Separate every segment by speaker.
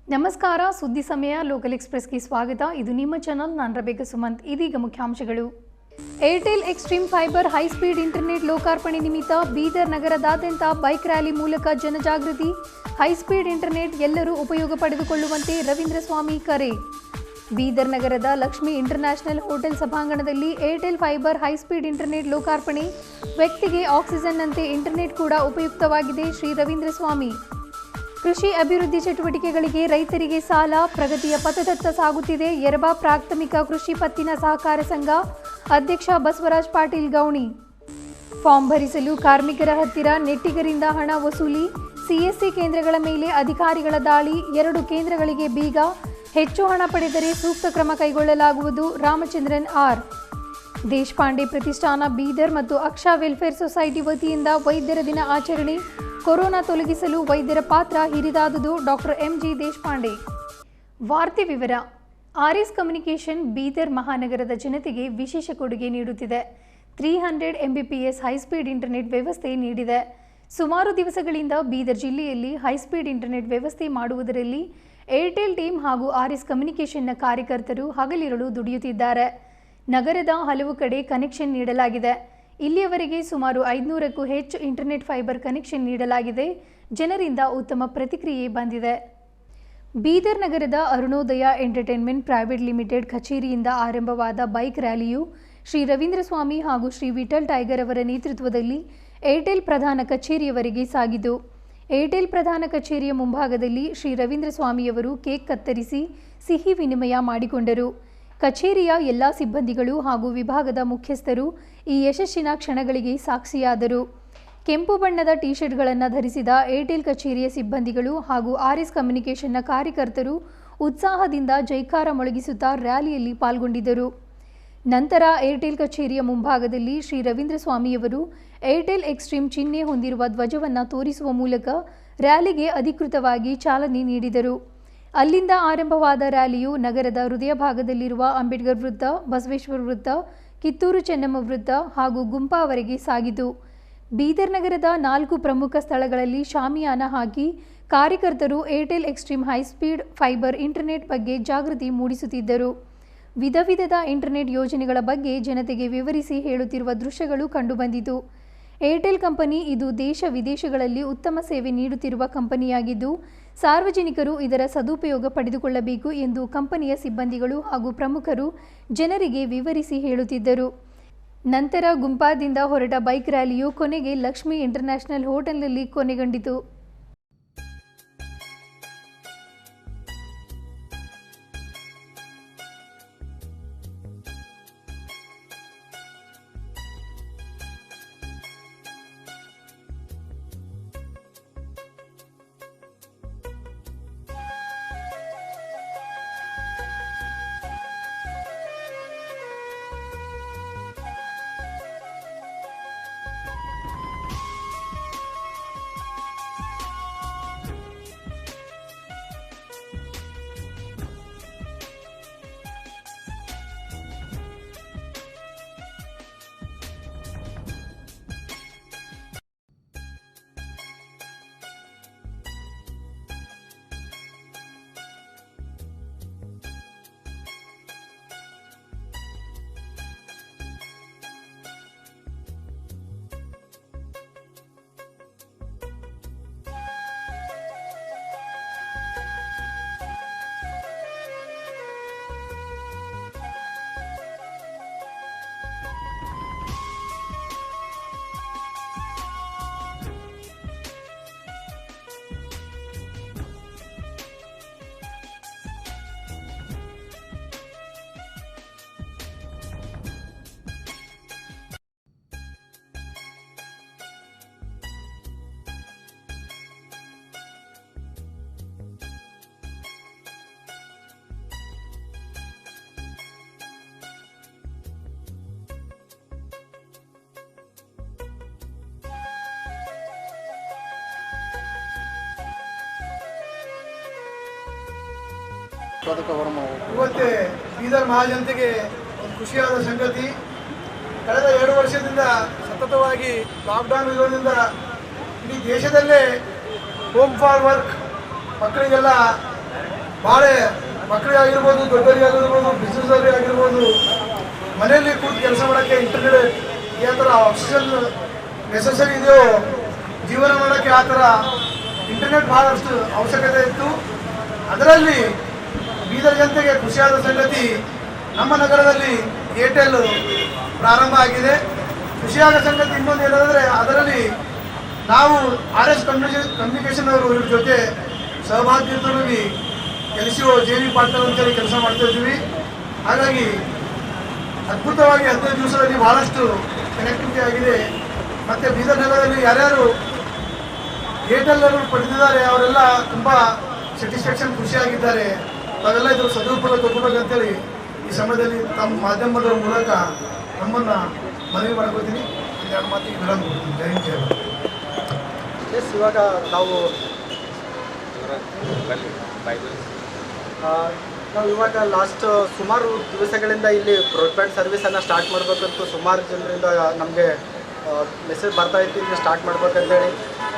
Speaker 1: ನಮಸ್ಕಾರ. ಸುದ್ದಿ ಸಮಯ ಲೋಕಲ್ ಎಕ್ಸ್‌ಪ್ರೆಸ್‌ಗೆ ಸ್ವಾಗತ. ಇದು ನಿಮ್ಮ ಚಾನಲ್. ನಾನು ರಬೇಕ ಸುಮಂತ್. ಇದೀಗ ಮುಖ್ಯಾಂಶಗಳು. Airtel extreme fibre high speed internet ಲೋಕಾರ್ಪಣೆ ನಿಮಿತ್ತ ಬೀದರ್ ನಗರದಾದ್ಯಂತ ಬೈಕ್ ರ್ಯಾಲಿ ಮೂಲಕ ಜನಜಾಗೃತಿ. ಹೈ ಸ್ಪೀಡ್ ಇಂಟರ್ನೆಟ್ ಎಲ್ಲರೂ ಉಪಯೋಗ ಪಡೆದುಕೊಳ್ಳುವಂತೆ ರವೀಂದ್ರ ಸ್ವಾಮಿ ಕರೆ. ಬೀದರ್ ನಗರದ ಲಕ್ಷ್ಮಿ ಇಂಟರ್ನ್ಯಾಷನಲ್ ಹೋಟೆಲ್ ಸಭಾಂಗಣದಲ್ಲಿ Airtel fibre high speed internet ಲೋಕಾರ್ಪಣೆ. ವ್ಯಕ್ತಿಗೆ ಆಕ್ಸಿಜನ್ನಂತೆ ಇಂಟರ್ನೆಟ್ ಕೂಡ ಉಪಯುಕ್ತವಾಗಿದೆ. ಶ್ರೀ ರವೀಂದ್ರ ಸ್ವಾಮಿ. ಕೃಷಿ ಅಭಿವೃದ್ಧಿ ಚಟುವಟಿಕೆಗಳಿಗೆ ರೈತರಿಗೆ ಸಾಲ. ಪ್ರಗತಿಯ ಪಥದತ್ತ ಸಾಗುತ್ತಿದೆ ಯರಬಾ ಪ್ರಾಥಮಿಕ ಕೃಷಿ ಪತ್ತಿನ ಸಹಕಾರ ಸಂಘ ಅಧ್ಯಕ್ಷ ಬಸವರಾಜ್ ಪಾಟೀಲ್ ಗೌಣಿ. ಫಾರ್ಮ್ ಭರಿಸಲು ಕಾರ್ಮಿಕರ ಹತ್ತಿರ ನೆಟ್ಟಿಗರಿಂದ ಹಣ ವಸೂಲಿ. ಸಿಎಸ್ಸಿ ಕೇಂದ್ರಗಳ ಮೇಲೆ ಅಧಿಕಾರಿಗಳ ದಾಳಿ. 2 ಕೇಂದ್ರಗಳಿಗೆ ಬೀಗ. ಹೆಚ್ಚು ಹಣ ಪಡೆದರೆ ಸೂಕ್ತ ಕ್ರಮ ಕೈಗೊಳ್ಳಲಾಗುವುದು. ರಾಮಚಂದ್ರನ್ ಆರ್. ದೇಶಪಾಂಡೆ ಪ್ರತಿಷ್ಠಾನ ಬೀದರ್ ಮತ್ತು ಅಕ್ಷಾ ವೆಲ್ಫೇರ್ ಸೊಸೈಟಿ ವತಿಯಿಂದ ವೈದ್ಯರ ದಿನ ಆಚರಣೆ. ಕೊರೋನಾ ತೊಲಗಿಸಲು ವೈದ್ಯರ ಪಾತ್ರ ಹಿರಿದಾದುದು. Doctor MG Deshpande. ವಾರ್ತೆ ವಿವರ. ಆರ್ಎಸ್ ಕಮ್ಯುನಿಕೇಷನ್ ಬೀದರ್ ಮಹಾನಗರದ ಜನತೆಗೆ ವಿಶೇಷ ಕೊಡುಗೆ ನೀಡುತ್ತಿದೆ. 300 Mbps ಹೈಸ್ಪೀಡ್ ಇಂಟರ್ನೆಟ್ ವ್ಯವಸ್ಥೆ ನೀಡಿದೆ. ಸುಮಾರು ದಿವಸಗಳಿಂದ ಬೀದರ್ ಜಿಲ್ಲೆಯಲ್ಲಿ ಹೈಸ್ಪೀಡ್ ಇಂಟರ್ನೆಟ್ ವ್ಯವಸ್ಥೆ ಮಾಡುವುದರಲ್ಲಿ ಏರ್ಟೆಲ್ ಟೀಮ್ ಹಾಗೂ ಆರ್ಎಸ್ ಕಮ್ಯುನಿಕೇಷನ್ನ ಕಾರ್ಯಕರ್ತರು ಹಗಲಿರುಳು ದುಡಿಯುತ್ತಿದ್ದಾರೆ. ನಗರದ ಹಲವು ಕಡೆ ಕನೆಕ್ಷನ್ ನೀಡಲಾಗಿದೆ. ಇಲ್ಲಿಯವರೆಗೆ ಸುಮಾರು 500ಕ್ಕೂ ಹೆಚ್ಚು ಇಂಟರ್ನೆಟ್ ಫೈಬರ್ ಕನೆಕ್ಷನ್ ನೀಡಲಾಗಿದೆ. ಜನರಿಂದ ಉತ್ತಮ ಪ್ರತಿಕ್ರಿಯೆ ಬಂದಿದೆ. ಬೀದರ್ ನಗರದ ಅರುಣೋದಯ ಎಂಟರ್ಟೈನ್ಮೆಂಟ್ ಪ್ರೈವೇಟ್ ಲಿಮಿಟೆಡ್ ಕಚೇರಿಯಿಂದ ಆರಂಭವಾದ ಬೈಕ್ ರ್ಯಾಲಿಯು ಶ್ರೀ ರವೀಂದ್ರ ಸ್ವಾಮಿ ಹಾಗೂ ಶ್ರೀ ವಿಠಲ್ ಟೈಗರ್ ಅವರ ನೇತೃತ್ವದಲ್ಲಿ ಏರ್ಟೆಲ್ ಪ್ರಧಾನ ಕಚೇರಿಯವರೆಗೆ ಸಾಗಿತು. ಏರ್ಟೆಲ್ ಪ್ರಧಾನ ಕಚೇರಿಯ ಮುಂಭಾಗದಲ್ಲಿ ಶ್ರೀ ರವೀಂದ್ರ ಸ್ವಾಮಿಯವರು ಕೇಕ್ ಕತ್ತರಿಸಿ ಸಿಹಿ ವಿನಿಮಯ ಮಾಡಿಕೊಂಡರು. ಕಚೇರಿಯ ಎಲ್ಲ ಸಿಬ್ಬಂದಿಗಳು ಹಾಗೂ ವಿಭಾಗದ ಮುಖ್ಯಸ್ಥರು ಈ ಯಶಸ್ಸಿನ ಕ್ಷಣಗಳಿಗೆ ಸಾಕ್ಷಿಯಾದರು. ಕೆಂಪು ಬಣ್ಣದ ಟಿ ಶರ್ಟ್ಗಳನ್ನು ಧರಿಸಿದ ಏರ್ಟೆಲ್ ಕಚೇರಿಯ ಸಿಬ್ಬಂದಿಗಳು ಹಾಗೂ ಆರ್ಎಸ್ ಕಮ್ಯುನಿಕೇಷನ್ನ ಕಾರ್ಯಕರ್ತರು ಉತ್ಸಾಹದಿಂದ ಜೈಕಾರ ಮೊಳಗಿಸುತ್ತಾ ರ್ಯಾಲಿಯಲ್ಲಿ ಪಾಲ್ಗೊಂಡಿದ್ದರು. ನಂತರ ಏರ್ಟೆಲ್ ಕಚೇರಿಯ ಮುಂಭಾಗದಲ್ಲಿ ಶ್ರೀ ರವೀಂದ್ರ ಸ್ವಾಮಿಯವರು ಏರ್ಟೆಲ್ ಎಕ್ಸ್‌ಟ್ರೀಮ್ ಚಿಹ್ನೆ ಹೊಂದಿರುವ ಧ್ವಜವನ್ನು ತೋರಿಸುವ ಮೂಲಕ ರ್ಯಾಲಿಗೆ ಅಧಿಕೃತವಾಗಿ ಚಾಲನೆ ನೀಡಿದರು. ಅಲ್ಲಿಂದ ಆರಂಭವಾದ ರ್ಯಾಲಿಯು ನಗರದ ಹೃದಯ ಭಾಗದಲ್ಲಿರುವ ಅಂಬೇಡ್ಕರ್ ವೃತ್ತ, ಬಸವೇಶ್ವರ ವೃತ್ತ, ಕಿತ್ತೂರು ಚೆನ್ನಮ್ಮ ವೃತ್ತ ಹಾಗೂ ಗುಂಪಾವರೆಗೆ ಸಾಗಿತು. ಬೀದರ್ ನಗರದ 4 ಪ್ರಮುಖ ಸ್ಥಳಗಳಲ್ಲಿ ಶಾಮಿಯಾನ ಹಾಕಿ ಕಾರ್ಯಕರ್ತರು Airtel extreme high speed fibre internet ಬಗ್ಗೆ ಜಾಗೃತಿ ಮೂಡಿಸುತ್ತಿದ್ದರು. ವಿಧ ವಿಧದ ಇಂಟರ್ನೆಟ್ ಯೋಜನೆಗಳ ಬಗ್ಗೆ ಜನತೆಗೆ ವಿವರಿಸಿ ಹೇಳುತ್ತಿರುವ ದೃಶ್ಯಗಳು ಕಂಡುಬಂದಿತು. ಏರ್ಟೆಲ್ ಕಂಪನಿ ಇದು ದೇಶ ವಿದೇಶಗಳಲ್ಲಿ ಉತ್ತಮ ಸೇವೆ ನೀಡುತ್ತಿರುವ ಕಂಪನಿಯಾಗಿದ್ದು ಸಾರ್ವಜನಿಕರು ಇದರ ಸದುಪಯೋಗ ಪಡೆದುಕೊಳ್ಳಬೇಕು ಎಂದು ಕಂಪನಿಯ ಸಿಬ್ಬಂದಿಗಳು ಹಾಗೂ ಪ್ರಮುಖರು ಜನರಿಗೆ ವಿವರಿಸಿ ಹೇಳುತ್ತಿದ್ದರು. ನಂತರ ಗುಂಪಾದಿಂದ ಹೊರಟ ಬೈಕ್ ರ್ಯಾಲಿಯು ಕೊನೆಗೆ ಲಕ್ಷ್ಮಿ ಇಂಟರ್ನ್ಯಾಷನಲ್ ಹೋಟೆಲ್ನಲ್ಲಿ ಕೊನೆಗೊಂಡಿತು.
Speaker 2: ಇವತ್ತೇ ಬೀದರ್ ಮಹಾಜನತೆಗೆ ಒಂದು ಖುಷಿಯಾದ ಸಂಗತಿ. ಕಳೆದ 2 ವರ್ಷದಿಂದ ಸತತವಾಗಿ ಲಾಕ್ಡೌನ್ ಇರೋದ್ರಿಂದ ಇಡೀ ದೇಶದಲ್ಲೇ ಹೋಮ್ ಫಾರ್ ವರ್ಕ್ ಮಕ್ಕಳಿಗೆಲ್ಲ ಭಾಳ ಮಕ್ಕಳಿಗೆ ಆಗಿರ್ಬೋದು, ದೊಡ್ಡವರಿಗೆ ಆಗಿರ್ಬೋದು, ಬಿಸ್ನೆಸ್ ಅವರಿಗೆ ಆಗಿರ್ಬೋದು, ಮನೆಯಲ್ಲಿ ಕೂತು ಕೆಲಸ ಮಾಡೋಕ್ಕೆ ಇಂಟರ್ನೆಟ್ ಯಾವ ಥರ ಆಕ್ಸಿಜನ್ ನೆಸಸರಿ ಇದೆಯೋ ಜೀವನ ಮಾಡೋಕ್ಕೆ ಆ ಥರ ಇಂಟರ್ನೆಟ್ ಭಾಳಷ್ಟು ಅವಶ್ಯಕತೆ ಇತ್ತು. ಅದರಲ್ಲಿ ಬೀದರ್ ಜನತೆಗೆ ಖುಷಿಯಾದ ಸಂಗತಿ, ನಮ್ಮ ನಗರದಲ್ಲಿ ಏರ್ಟೆಲ್ ಪ್ರಾರಂಭ ಆಗಿದೆ. ಖುಷಿಯಾದ ಸಂಗತಿ ಇನ್ನೊಂದು ಏನಂದರೆ, ಅದರಲ್ಲಿ ನಾವು RS ಕಮ್ಯುನಿಕೇಷನ್ ಅವರು ಇವ್ರ ಜೊತೆ ಸಹಭಾಗಿತ್ವದಲ್ಲಿ LCO JV ಪಾರ್ಟ್ನರ್ ಅಂತೇಳಿ ಕೆಲಸ ಮಾಡ್ತಾ ಇದ್ದೀವಿ. ಹಾಗಾಗಿ ಅದ್ಭುತವಾಗಿ 15 ದಿವಸದಲ್ಲಿ ಭಾಳಷ್ಟು ಕನೆಕ್ಟಿವಿಟಿ ಆಗಿದೆ. ಮತ್ತು ಬೀದರ್ ನಗರದಲ್ಲಿ ಯಾರ್ಯಾರು ಏರ್ಟೆಲ್ ಅವರು ಪಡೆದಿದ್ದಾರೆ ಅವರೆಲ್ಲ ತುಂಬ ಸ್ಯಾಟಿಸ್ಫ್ಯಾಕ್ಷನ್ ಖುಷಿಯಾಗಿದ್ದಾರೆ. ತಾವೆಲ್ಲ ಇದ್ರ ಸದುಪಯೋಗ ತಗೋಬೇಕಂತೇಳಿ ಈ ಸಮಯದಲ್ಲಿ ತಮ್ಮ ಮಾಧ್ಯಮದ ಮೂಲಕ ನಮ್ಮನ್ನು ಮನವಿ ಮಾಡ್ಕೋತೀನಿ. ಎರಡು ಮಾತಿಗೆ ವಿರಾಮ ಕೊಡ್ತೀನಿ. ಜೈ ಹಿಂದ್, ಜೈ ಭಾರತ್.
Speaker 3: ಇವಾಗ ನಾವು ಇವಾಗ ಲಾಸ್ಟ್ ಸುಮಾರು ದಿವಸಗಳಿಂದ ಇಲ್ಲಿ ಬ್ರಾಡ್ಬ್ಯಾಂಡ್ ಸರ್ವಿಸನ್ನು ಸ್ಟಾರ್ಟ್ ಮಾಡಬೇಕಂತ ಸುಮಾರು ಜನರಿಂದ ನಮಗೆ ಮೆಸೇಜ್ ಬರ್ತಾ ಇತ್ತು, ಇಲ್ಲಿ ಸ್ಟಾರ್ಟ್ ಮಾಡ್ಬೇಕಂತೇಳಿ.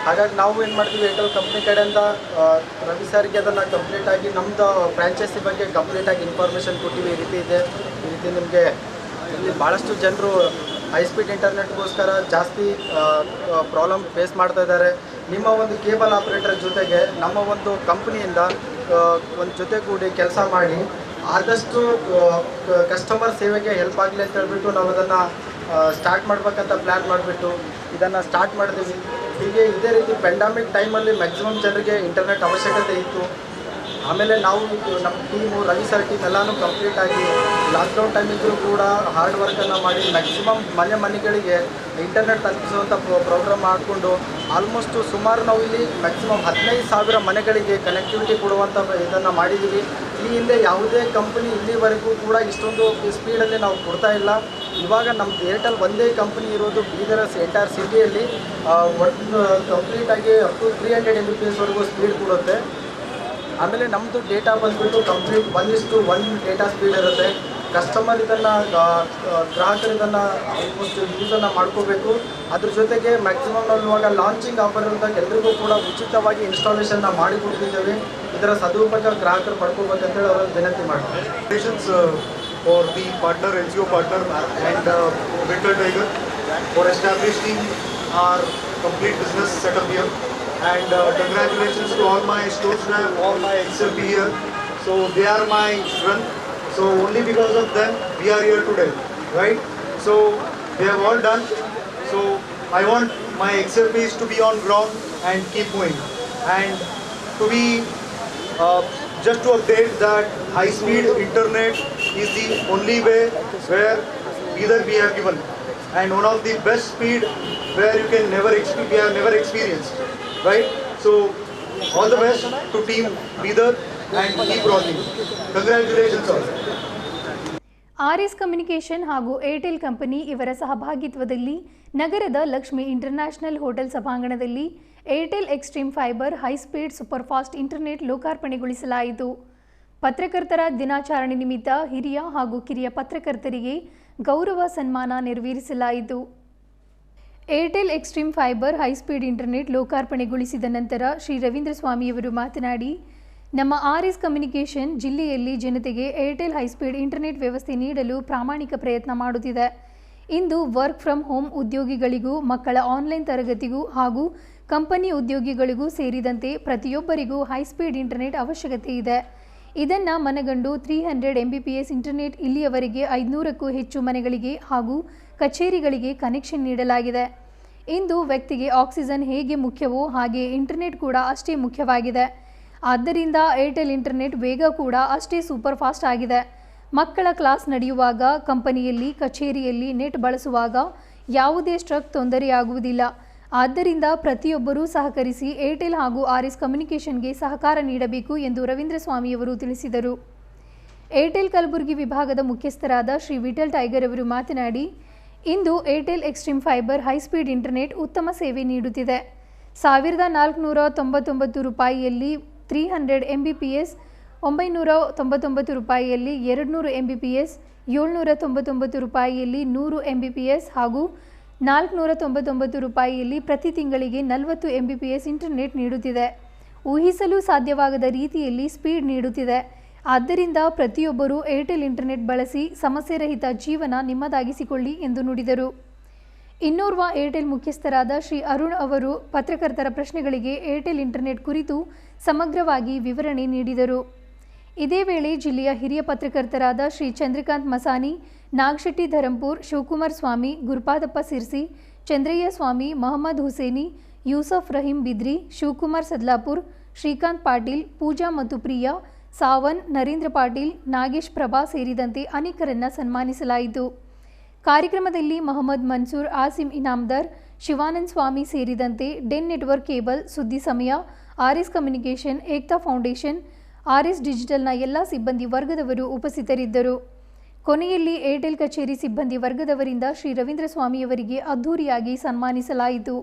Speaker 3: ಹಾಗಾಗಿ ನಾವು ಏನು ಮಾಡ್ತೀವಿ, ಏರ್ಟೆಲ್ ಕಂಪ್ನಿ ಕಡೆಯಿಂದ ರವಿ ಸರ್ಗೆ ಅದನ್ನು ಕಂಪ್ಲೀಟಾಗಿ ನಮ್ಮದು ಫ್ರ್ಯಾಂಚೈಸಿ ಬಗ್ಗೆ ಕಂಪ್ಲೀಟಾಗಿ ಇನ್ಫಾರ್ಮೇಷನ್ ಕೊಟ್ಟಿವಿ. ಈ ರೀತಿ ಇದೆ, ಈ ರೀತಿ ನಿಮಗೆ ಇಲ್ಲಿ ಭಾಳಷ್ಟು ಜನರು ಹೈ ಸ್ಪೀಡ್ ಇಂಟರ್ನೆಟ್ಗೋಸ್ಕರ ಜಾಸ್ತಿ ಪ್ರಾಬ್ಲಮ್ ಫೇಸ್ ಮಾಡ್ತಾ ಇದ್ದಾರೆ. ನಿಮ್ಮ ಒಂದು ಕೇಬಲ್ ಆಪ್ರೇಟರ್ ಜೊತೆಗೆ ನಮ್ಮ ಒಂದು ಕಂಪ್ನಿಯಿಂದ ಒಂದು ಜೊತೆಗೂಡಿ ಕೆಲಸ ಮಾಡಿ ಆದಷ್ಟು ಕಸ್ಟಮರ್ ಸೇವೆಗೆ ಹೆಲ್ಪ್ ಆಗಲಿ ಅಂತ ಹೇಳ್ಬಿಟ್ಟು ನಾವು ಅದನ್ನು ಸ್ಟಾರ್ಟ್ ಮಾಡ್ಬೇಕಂತ ಪ್ಲ್ಯಾನ್ ಮಾಡಿಬಿಟ್ಟು ಇದನ್ನು ಸ್ಟಾರ್ಟ್ ಮಾಡಿದ್ವಿ. ಹೀಗೆ ಇದೇ ರೀತಿ ಪೆಂಡಮಿಕ್ ಟೈಮಲ್ಲಿ ಮ್ಯಾಕ್ಸಿಮಮ್ ಜನರಿಗೆ ಇಂಟರ್ನೆಟ್ ಅವಶ್ಯಕತೆ ಇತ್ತು. ಆಮೇಲೆ ನಾವು ನಮ್ಮ ಟೀಮು, ರವಿ ಸರ್ ಟೀಮ್ ಎಲ್ಲನೂ ಕಂಪ್ಲೀಟಾಗಿ ಲಾಕ್ಡೌನ್ ಟೈಮಿಗೂ ಕೂಡ ಹಾರ್ಡ್ ವರ್ಕನ್ನು ಮಾಡಿ ಮ್ಯಾಕ್ಸಿಮಮ್ ಮನೆಗಳಿಗೆ ಇಂಟರ್ನೆಟ್ ತಲುಪಿಸುವಂಥ ಪ್ರೋಗ್ರಾಮ್ ಮಾಡಿಕೊಂಡು ಆಲ್ಮೋಸ್ಟು ಸುಮಾರು ನಾವು ಇಲ್ಲಿ ಮ್ಯಾಕ್ಸಿಮಮ್ 15,000 ಮನೆಗಳಿಗೆ ಕನೆಕ್ಟಿವಿಟಿ ಕೊಡುವಂಥ ಇದನ್ನು ಮಾಡಿದ್ದೀವಿ. ಈ ಹಿಂದೆ ಯಾವುದೇ ಕಂಪ್ನಿ ಇಲ್ಲಿವರೆಗೂ ಕೂಡ ಇಷ್ಟೊಂದು ಸ್ಪೀಡಲ್ಲಿ ನಾವು ಕೊಡ್ತಾ ಇಲ್ಲ. ಇವಾಗ ನಮ್ಮ ಏರ್ಟೆಲ್ ಒಂದೇ ಕಂಪ್ನಿ ಇರೋದು ಬೀದರ್ ಎಂಟೈರ್ ಸಿಟಿಯಲ್ಲಿ ಒಟ್ಟು ಕಂಪ್ಲೀಟಾಗಿ ಅಪ್ ಟು 300 Mbps ಸ್ಪೀಡ್ ಕೊಡುತ್ತೆ. ಆಮೇಲೆ ನಮ್ಮದು ಡೇಟಾ ಬಂದುಬಿಟ್ಟು ಕಂಪ್ಲೀಟ್ 1:1 ಡೇಟಾ ಸ್ಪೀಡ್ ಇರುತ್ತೆ. ಕಸ್ಟಮರ್ ಇದನ್ನು ಗ್ರಾಹಕರು ಇದನ್ನು ಆಲ್ಮೋಸ್ಟ್ ಯೂಸನ್ನು ಮಾಡ್ಕೋಬೇಕು. ಅದ್ರ ಜೊತೆಗೆ ಮ್ಯಾಕ್ಸಿಮಮ್ ನಾವು ಇವಾಗ ಲಾಂಚಿಂಗ್ ಆಫರ್ ಇರೋದಾಗ ಎಲ್ರಿಗೂ ಕೂಡ ಉಚಿತವಾಗಿ ಇನ್ಸ್ಟಾಲೇಷನ್ನ ಮಾಡಿಕೊಡ್ತಿದ್ದೇವೆ. ಇದರ ಸದುಪಯೋಗ ಗ್ರಾಹಕರು ಪಡ್ಕೋಬೇಕಂತೇಳಿ ಅವರ ವಿನಂತಿ ಮಾಡ್ತಾರೆ.
Speaker 4: For the partner, LCO partner and Winter Tiger for establishing our complete business setup here. And congratulations to all my stores and all my XLP here. So they are my strength. So only because of them we are here today, right? So they have all done. So I want my XLPs to be on ground and keep going. And to be just to update that high-speed internet is the only way where either we have given, and one of the best speed where you can we have never experienced, right? So all the best to team Bidar and keep rolling. Congratulations all.
Speaker 1: RS communication ಹಾಗೂ Airtel company ಇವರ ಸಹಭಾಗಿತ್ವದಲ್ಲಿ ನಗರದ Lakshmi international hotel ಸಭಾಂಗಣದಲ್ಲಿ Airtel Xstream fiber high speed superfast internet ಲೋಕಾರ್ಪಣೆಗೊಳಿಸಲಾಯಿತು. ಪತ್ರಕರ್ತರ ದಿನಾಚರಣೆ ನಿಮಿತ್ತ ಹಿರಿಯ ಹಾಗೂ ಕಿರಿಯ ಪತ್ರಕರ್ತರಿಗೆ ಗೌರವ ಸನ್ಮಾನ ನೆರವೇರಿಸಲಾಯಿತು. Airtel Xstream fiber high speed internet ಲೋಕಾರ್ಪಣೆಗೊಳಿಸಿದ ನಂತರ ಶ್ರೀ ರವೀಂದ್ರ ಸ್ವಾಮಿಯವರು ಮಾತನಾಡಿ, ನಮ್ಮ RS ಕಮ್ಯುನಿಕೇಷನ್ ಜಿಲ್ಲೆಯಲ್ಲಿ ಜನತೆಗೆ ಏರ್ಟೆಲ್ ಹೈಸ್ಪೀಡ್ ಇಂಟರ್ನೆಟ್ ವ್ಯವಸ್ಥೆ ನೀಡಲು ಪ್ರಾಮಾಣಿಕ ಪ್ರಯತ್ನ ಮಾಡುತ್ತಿದೆ. ಇಂದು ವರ್ಕ್ ಫ್ರಮ್ ಹೋಮ್ ಉದ್ಯೋಗಿಗಳಿಗೂ, ಮಕ್ಕಳ ಆನ್ಲೈನ್ ತರಗತಿಗೂ ಹಾಗೂ ಕಂಪನಿ ಉದ್ಯೋಗಿಗಳಿಗೂ ಸೇರಿದಂತೆ ಪ್ರತಿಯೊಬ್ಬರಿಗೂ ಹೈಸ್ಪೀಡ್ ಇಂಟರ್ನೆಟ್ ಅವಶ್ಯಕತೆ ಇದೆ. ಇದನ್ನು ಮನಗಂಡು 300 Mbps ಇಂಟರ್ನೆಟ್ ಇಲ್ಲಿಯವರೆಗೆ 500ಕ್ಕೂ ಹೆಚ್ಚು ಮನೆಗಳಿಗೆ ಹಾಗೂ ಕಚೇರಿಗಳಿಗೆ ಕನೆಕ್ಷನ್ ನೀಡಲಾಗಿದೆ. ಇಂದು ವ್ಯಕ್ತಿಗೆ ಆಕ್ಸಿಜನ್ ಹೇಗೆ ಮುಖ್ಯವೋ ಹಾಗೆ ಇಂಟರ್ನೆಟ್ ಕೂಡ ಅಷ್ಟೇ ಮುಖ್ಯವಾಗಿದೆ. ಆದ್ದರಿಂದ ಏರ್ಟೆಲ್ ಇಂಟರ್ನೆಟ್ ವೇಗ ಕೂಡ ಅಷ್ಟೇ ಸೂಪರ್ ಫಾಸ್ಟ್ ಆಗಿದೆ. ಮಕ್ಕಳ ಕ್ಲಾಸ್ ನಡೆಯುವಾಗ, ಕಂಪನಿಯಲ್ಲಿ, ಕಚೇರಿಯಲ್ಲಿ ನೆಟ್ ಬಳಸುವಾಗ ಯಾವುದೇ ಸ್ಟ್ರಕ್ ತೊಂದರೆಯಾಗುವುದಿಲ್ಲ. ಆದ್ದರಿಂದ ಪ್ರತಿಯೊಬ್ಬರೂ ಸಹಕರಿಸಿ ಏರ್ಟೆಲ್ ಹಾಗೂ RS ಕಮ್ಯುನಿಕೇಷನ್ಗೆ ಸಹಕಾರ ನೀಡಬೇಕು ಎಂದು ರವೀಂದ್ರ ಸ್ವಾಮಿಯವರು ತಿಳಿಸಿದರು. ಏರ್ಟೆಲ್ ಕಲಬುರಗಿ ವಿಭಾಗದ ಮುಖ್ಯಸ್ಥರಾದ ಶ್ರೀ ವಿಠಲ್ ಟೈಗರ್ ಅವರು ಮಾತನಾಡಿ, ಇಂದು Airtel Xstream fiber high speed internet ಉತ್ತಮ ಸೇವೆ ನೀಡುತ್ತಿದೆ. 1,499 ರೂಪಾಯಿಯಲ್ಲಿ 300 Mbps, 999 ರೂಪಾಯಿಯಲ್ಲಿ 200 Mbps, 799 ರೂಪಾಯಿಯಲ್ಲಿ 100 Mbps ಹಾಗೂ 499 ರೂಪಾಯಿಯಲ್ಲಿ ಪ್ರತಿ ತಿಂಗಳಿಗೆ 40 Mbps ಇಂಟರ್ನೆಟ್ ನೀಡುತ್ತಿದೆ. ಊಹಿಸಲು ಸಾಧ್ಯವಾಗದ ರೀತಿಯಲ್ಲಿ ಸ್ಪೀಡ್ ನೀಡುತ್ತಿದೆ. ಆದ್ದರಿಂದ ಪ್ರತಿಯೊಬ್ಬರೂ ಏರ್ಟೆಲ್ ಇಂಟರ್ನೆಟ್ ಬಳಸಿ ಸಮಸ್ಯೆರಹಿತ ಜೀವನ ನಿಮ್ಮದಾಗಿಸಿಕೊಳ್ಳಿ ಎಂದು ನುಡಿದರು. ಇನ್ನೋರ್ವ ಏರ್ಟೆಲ್ ಮುಖ್ಯಸ್ಥರಾದ ಶ್ರೀ ಅರುಣ್ ಅವರು ಪತ್ರಕರ್ತರ ಪ್ರಶ್ನೆಗಳಿಗೆ ಏರ್ಟೆಲ್ ಇಂಟರ್ನೆಟ್ ಕುರಿತು ಸಮಗ್ರವಾಗಿ ವಿವರಣೆ ನೀಡಿದರು. ಇದೇ ವೇಳೆ ಜಿಲ್ಲೆಯ ಹಿರಿಯ ಪತ್ರಕರ್ತರಾದ ಶ್ರೀ ಚಂದ್ರಕಾಂತ್ ಮಸಾನಿ, ನಾಗಶೆಟ್ಟಿ ಧರಂಪುರ್, ಶಿವಕುಮಾರ್ ಸ್ವಾಮಿ, ಗುರುಪಾದಪ್ಪ ಸಿರ್ಸಿ, ಚಂದ್ರಯ್ಯ ಸ್ವಾಮಿ, ಮಹಮ್ಮದ್ ಹುಸೇನಿ, ಯೂಸಫ್ ರಹೀಂ ಬಿದ್ರಿ, ಶಿವಕುಮಾರ್ ಸದ್ಲಾಪುರ್, ಶ್ರೀಕಾಂತ್ ಪಾಟೀಲ್, ಪೂಜಾ ಮತ್ತು ಪ್ರಿಯಾ, ಸಾವನ್, ನರೇಂದ್ರ ಪಾಟೀಲ್, ನಾಗೇಶ್ ಪ್ರಭಾ ಸೇರಿದಂತೆ ಅನೇಕರನ್ನು ಸನ್ಮಾನಿಸಲಾಯಿತು. ಕಾರ್ಯಕ್ರಮದಲ್ಲಿ ಮಹಮ್ಮದ್ ಮನ್ಸೂರ್, ಆಸಿಮ್ ಇನಾಮ್ದಾರ್, ಶಿವಾನಂದ್ ಸ್ವಾಮಿ ಸೇರಿದಂತೆ ಡೆನ್ ನೆಟ್ವರ್ಕ್ ಕೇಬಲ್, ಸುದ್ದಿ ಸಮಯ, RS communication, Ekta foundation, RS ಡಿಜಿಟಲ್ನ ಎಲ್ಲ ಸಿಬ್ಬಂದಿ ವರ್ಗದವರು ಉಪಸ್ಥಿತರಿದ್ದರು. ಕೊನೆಯಲ್ಲಿ ಏರ್ಟೆಲ್ ಕಚೇರಿ ಸಿಬ್ಬಂದಿ ವರ್ಗದವರಿಂದ ಶ್ರೀ ರವೀಂದ್ರ ಸ್ವಾಮಿಯವರಿಗೆ ಅದ್ಧೂರಿಯಾಗಿ ಸನ್ಮಾನಿಸಲಾಯಿತು.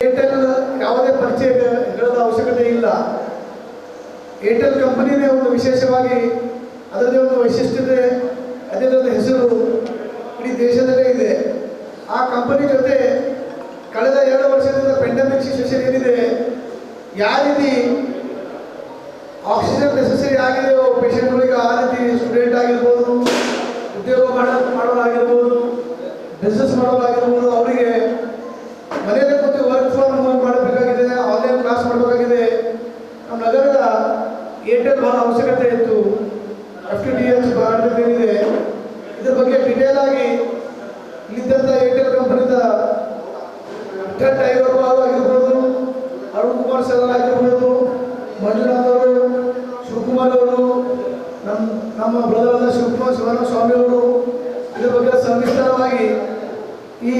Speaker 2: ಏರ್ಟೆಲ್ ಯಾವುದೇ ಪರಿಚಯ ಹೇಳೋದ ಅವಶ್ಯಕತೆ ಇಲ್ಲ. ಏರ್ಟೆಲ್ ಕಂಪನಿನೇ ಒಂದು ವಿಶೇಷವಾಗಿ ಅದರದೇ ಒಂದು ವೈಶಿಷ್ಟ್ಯತೆ, ಅದೇ ಒಂದು ಹೆಸರು ಇಡೀ ದೇಶದಲ್ಲೇ ಇದೆ. ಆ ಕಂಪನಿ ಜೊತೆ ಕಳೆದ 2 ವರ್ಷದಿಂದ ಪೆಂಡೆಮಿಕ್ ಸಿಚುವೇಶನ್ ಏನಿದೆ, ಯಾವ ರೀತಿ ಆಕ್ಸಿಜನ್ ನೆಸೆಸರಿ ಆಗಿದೆಯೋ ಪೇಷಂಟ್ಗಳಿಗೆ, ಆ ರೀತಿ ಸ್ಟೂಡೆಂಟ್ ಆಗಿರ್ಬೋದು, ಉದ್ಯೋಗ ಮಾಡೋರಾಗಿರ್ಬೋದು, ಬಿಸ್ನೆಸ್ ಮಾಡೋರಾಗಿರ್ಬೋದು, ಅವರಿಗೆ ಮನೆಯಲ್ಲೇ ಕೂತು ವರ್ಕ್ ಫ್ರಮ್ ಹೋಮ್ ಮಾಡಬೇಕಾಗಿದೆ, ಆನ್ಲೈನ್ ಕ್ಲಾಸ್ ಮಾಡಬೇಕಾಗಿದೆ. ನಮ್ಮ ನಗರದ ಏರ್ಟೆಲ್ ಬಹಳ ಅವಶ್ಯಕತೆ ಇತ್ತು. FTTH ಭಾರತದಲ್ಲಿ ಏನಿದೆ ಇದ್ರ ಬಗ್ಗೆ ಡಿಟೇಲ್ ಆಗಿ ಇಲ್ಲಿದ್ದಂಥ ಏರ್ಟೆಲ್ ಕಂಪನಿದ ಟೈಗರ್ ಬಾಬು ಆಗಿರ್ಬೋದು, ಅರುಣ್ ಕುಮಾರ್ ಸರ್ ಆಗಿರ್ಬೋದು, ಮಂಜುನಾಥ್ ಅವರು, ಶಿವಕುಮಾರ್ ಅವರು, ನಮ್ಮ ಬ್ರದರ್ ಶಿವಾನಂದ ಸ್ವಾಮಿ ಅವರು ಇದ್ರ ಬಗ್ಗೆ ಸವಿಸ್ತಾರವಾಗಿ ಈ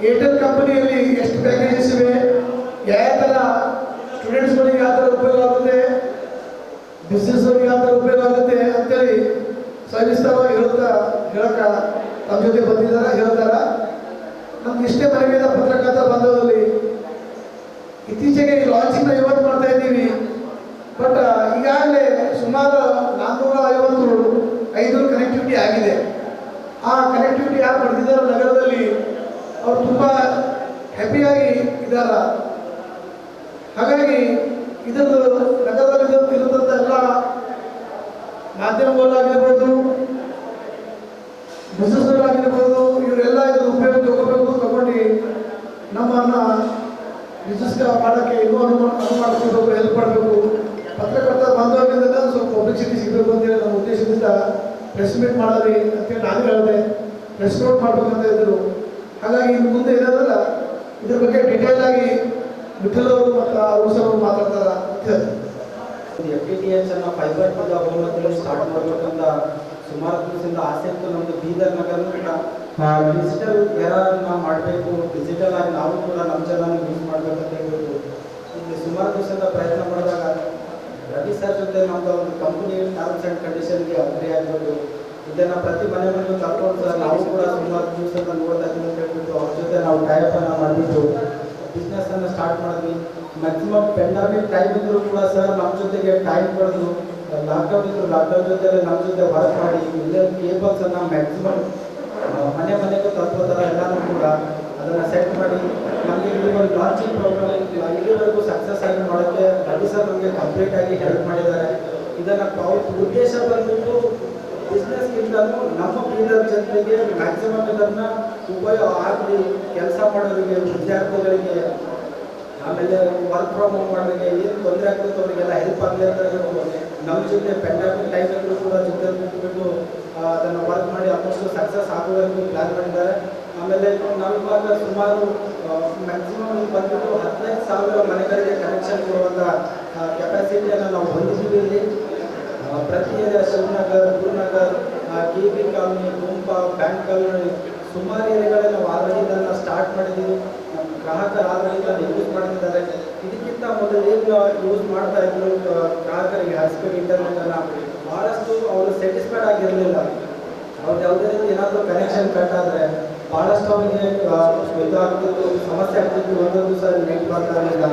Speaker 2: ಏರ್ಟೆಲ್ ಕಂಪನಿಯಲ್ಲಿ ಎಷ್ಟು ಪ್ಯಾಕೇಜಸ್ ಇವೆ, ಯಾವ ಥರ ಸ್ಟೂಡೆಂಟ್ಸ್ಗಳಿಗೆ ಯಾವ ಥರ ಉಪಯೋಗ ಆಗುತ್ತೆ, ಬಿಸ್ನೆಸ್ ಅವ್ರಿಗೆ ಯಾವ ಥರ ಉಪಯೋಗ ಆಗುತ್ತೆ ಅಂತೇಳಿ ಸವಿಸ್ತಾರವಾಗಿ ಹೇಳಕ್ಕ ನಮ್ಮ ಜೊತೆ ಬಂದಿದ್ದಾರೆ, ಹೇಳ್ತಾರ. ನಮ್ಗೆ ಇಷ್ಟೇ ಮನವಿದ ಪತ್ರಕರ್ತ ಬಂಧುಗಳಲ್ಲಿ ಇತ್ತೀಚೆಗೆ ಲಾಂಚಿಂಗ್ ಇವತ್ತು ಮಾಡ್ತಾ ಇದ್ದೀವಿ. ಬಟ್ ಈಗಾಗಲೇ ಸುಮಾರು 450 ಕನೆಕ್ಟಿವಿಟಿ ಆಗಿದೆ. ಆ ಕನೆಕ್ಟಿವಿಟಿ ಯಾರು ಪಡೆದಿದ್ದಾರೆ ನಗರದಲ್ಲಿ ಅವರು ತುಂಬ ಹ್ಯಾಪಿಯಾಗಿ ಇದ್ದಾರೆ. ಹಾಗಾಗಿ ಇದನ್ನು ನಗರದಲ್ಲಿ ಇರುವಂಥ ಎಲ್ಲ ಮಾಧ್ಯಮಗಳಾಗಿರ್ಬೋದು, ಬಿಸ್ನೆಸ್ಗಳಾಗಿರ್ಬೋದು, ಇವರೆಲ್ಲ ಇದರ ಉಪಯೋಗ ತಗೊಂಡು ನಮ್ಮನ್ನು ಬಿಸ್ನೆಸ್ ಮಾಡೋಕ್ಕೆ ಇನ್ನೂ ಅನುವು ಮಾಡಿಕೊಡ್ಬೇಕು, ಹೆಲ್ಪ್ ಮಾಡಬೇಕು. ಪತ್ರಕರ್ತ ಬಾಂಧವ್ಯದಿಂದ ಸ್ವಲ್ಪ ಪಬ್ಲಿಸಿಟಿ ಸಿಗಬೇಕು ಅಂತೇಳಿ ನಮ್ಮ ಉದ್ದೇಶದಿಂದ ಪ್ರೆಸ್ ಮೀಟ್ ಮಾಡಲಿ ಅಂತೇಳಿ ನಾನು ಹೇಳಿದೆ. ಪ್ರೆಸ್ ನೋಟ್ ಮಾಡಬೇಕಂತ ಇದ್ದರು. ಹಾಗಾಗಿ ಇನ್ನು ಮುಂದೆ ಏನಾದ್ರಲ್ಲ ಇದ್ರ ಬಗ್ಗೆ ಡಿಟೇಲ್ ಆಗಿ ವಿಠಲ್ ಅವರು ಮತ್ತು ಅವರು ಅವರು ಮಾತಾಡ್ತಾರ ಅಂತ ಹೇಳ್ತಾರೆ.
Speaker 3: FTTH ಅನ್ನು ಫೈಬರ್ ಟು ದ ಹೋಮ್ ಅಂತ ಸ್ಟಾರ್ಟ್ ಮಾಡಬೇಕಂತ ಸುಮಾರು ದಿವಸದಿಂದ ಆಸೆ ಇತ್ತು. ನಮ್ಮದು ಬೀದರ್ ನಗರದಿಂದ ಡಿಜಿಟಲ್ ಎರಾನ ಮಾಡಬೇಕು, ಡಿಜಿಟಲ್ ಆಗಿ ನಾವು ಕೂಡ ನಮ್ಮ ಜನ ಯೂಸ್ ಮಾಡಬೇಕಂತ ಹೇಳ್ಬಿಟ್ಟು ಇಲ್ಲಿ ಸುಮಾರು ದಿವಸದಿಂದ ಪ್ರಯತ್ನ ಮಾಡಿದಾಗ ರವಿ ಸರ್ ಜೊತೆ ನಮ್ಮದು ಒಂದು ಕಂಪನಿ ಟರ್ಮ್ಸ್ ಆ್ಯಂಡ್ ಕಂಡೀಷನ್ಗೆ ಅಗ್ರಿ ಆಗಬೇಕು. ಇದನ್ನು ಪ್ರತಿ ಮನೆ ಮನೆಗೂ ಕರ್ಕೊಂಡು ಸರ್ ನಾವು ಕೂಡ ಸುಮಾರು ದಿವಸದಿಂದ ನೋಡ್ತಾ ಇದ್ದೀವಿ ಅಂತ ಹೇಳ್ಬಿಟ್ಟು ಅವ್ರ ಜೊತೆ ನಾವು ಟೈಅಪನ್ನು ಮಾಡಿಬಿಟ್ಟು ಬಿಸ್ನೆಸ್ಸನ್ನು ಸ್ಟಾರ್ಟ್ ಮಾಡಿದ್ವಿ. ಮ್ಯಾಕ್ಸಿಮಮ್ ಪೆಂಡಮಿಕ್ ಟೈಮ್ ಇದ್ದರೂ ಕೂಡ ಸರ್ ನಮ್ಮ ಜೊತೆಗೆ ಟೈಮ್ ಕೊಡೋದು, ಲಾಕ್ಡೌನ್ ಇದ್ರು ಲಾಕ್ಡೌನ್ ಜೊತೆ ನಮ್ಮ ಜೊತೆ ವರ್ಕ್ ಮಾಡಿ ಇಲ್ಲೇ ಕೇಬಲ್ಸನ್ನು ಮ್ಯಾಕ್ಸಿಮಮ್ ಮನೆ ಮನೆಗೂ ತಲುಪೋ ಥರ ಎಲ್ಲನೂ ಕೂಡ ಅದನ್ನು ಸೆಟ್ ಮಾಡಿ ನಮಗೆ ಇಲ್ಲಿ ಒಂದು ಲಾಂಚಿಂಗ್ ಪ್ರೋಗ್ರಾಮ್ ಇಲ್ಲಿವರೆಗೂ ಸಕ್ಸಸ್ ಆಗಿ ಮಾಡೋಕ್ಕೆ ರವಿ ಸರ್ ನಮಗೆ ಕಂಪ್ಲೀಟಾಗಿ ಹೆಲ್ಪ್ ಮಾಡಿದ್ದಾರೆ. ಇದನ್ನು ಉದ್ದೇಶ ಬಂದ್ಬಿಟ್ಟು ಬಿಸ್ನೆಸ್ಗಿಂತಲೂ ನಮ್ಮ ಬೀದರ್ ಜನತೆಗೆ ಮ್ಯಾಕ್ಸಿಮಮ್ ಇದನ್ನು ಉಪಯೋಗ ಆಗಲಿ, ಕೆಲಸ ಮಾಡೋರಿಗೆ, ವಿದ್ಯಾರ್ಥಿಗಳಿಗೆ, ಆಮೇಲೆ ವರ್ಕ್ ಫ್ರಮ್ ಹೋಮ್ ಮಾಡೋರಿಗೆ ಏನು ತೊಂದರೆ ಆಗ್ತದೆ ಅವರಿಗೆಲ್ಲ ಹೆಲ್ಪ್ ಆಗಲಿ ಅಂತ ಹೇಳ್ಬಿಟ್ಟು ನಮ್ಮ ಜೊತೆ ಪೆಂಡಮಿಕ್ ಟೈಮಲ್ಲೂ ಕೂಡ ಜೊತೆ ಬಿಟ್ಟು ಅದನ್ನು ವರ್ಕ್ ಮಾಡಿ ಆಲ್ಮೋಸ್ಟ್ ಸಕ್ಸಸ್ ಆಗೋವರೆಗೂ ಪ್ಲ್ಯಾನ್ ಮಾಡಿದ್ದಾರೆ. ಆಮೇಲೆ ನಾವಿವಾಗ ಸುಮಾರು ಮ್ಯಾಕ್ಸಿಮಮ್ ಬಂದ್ಬಿಟ್ಟು 15,000 ಮನೆಗಳಿಗೆ ಕನೆಕ್ಷನ್ ಕೊಡುವಂಥ ಕೆಪಾಸಿಟಿಯನ್ನು ನಾವು ಹೊಂದಿದ್ದೀವಿ. ಇಲ್ಲಿ ಪ್ರತಿ ಏರಿಯಾ ಶಿವನಗರ್, ಗುರುನಗರ್, KB ಕಾಲೋನಿ, ಗುಂಪಾ, ಬ್ಯಾಂಕ್ ಕಾಲೋನಿ ಸುಮಾರು ಏರಿಯಾಗಳಲ್ಲಿ ನಾವು ಆಲ್ರೆಡಿ ಇದನ್ನು ಸ್ಟಾರ್ಟ್ ಮಾಡಿದ್ದೀವಿ. ನಮ್ಮ ಗ್ರಾಹಕರು ಆಲ್ರೆಡಿ ಇದನ್ನು ಯೂಸ್ ಮಾಡ್ತಿದ್ದಾರೆ. ಇದಕ್ಕಿಂತ ಮೊದಲು ಏನು ಯೂಸ್ ಮಾಡ್ತಾ ಇದ್ರು ಗ್ರಾಹಕರಿಗೆ ಹೈ ಸ್ಪೀಡ್ ಇಂಟರ್ನೆಟನ್ನು ಭಾಳಷ್ಟು ಅವರು ಸ್ಯಾಟಿಸ್ಫೈಡ್ ಆಗಿರಲಿಲ್ಲ. ಅವ್ರು ಯಾವುದೇ ರೀತಿ ಏನಾದರೂ ಕನೆಕ್ಷನ್ ಕಟ್ ಆದರೆ ಭಾಳಷ್ಟು ಅವರಿಗೆ ಇದಾಗ್ತಿತ್ತು, ಸಮಸ್ಯೆ ಆಗ್ತಿತ್ತು. ಒಂದೊಂದು ದಿವಸ ನೆಟ್ ಬರ್ತಾ ಇರಲಿಲ್ಲ.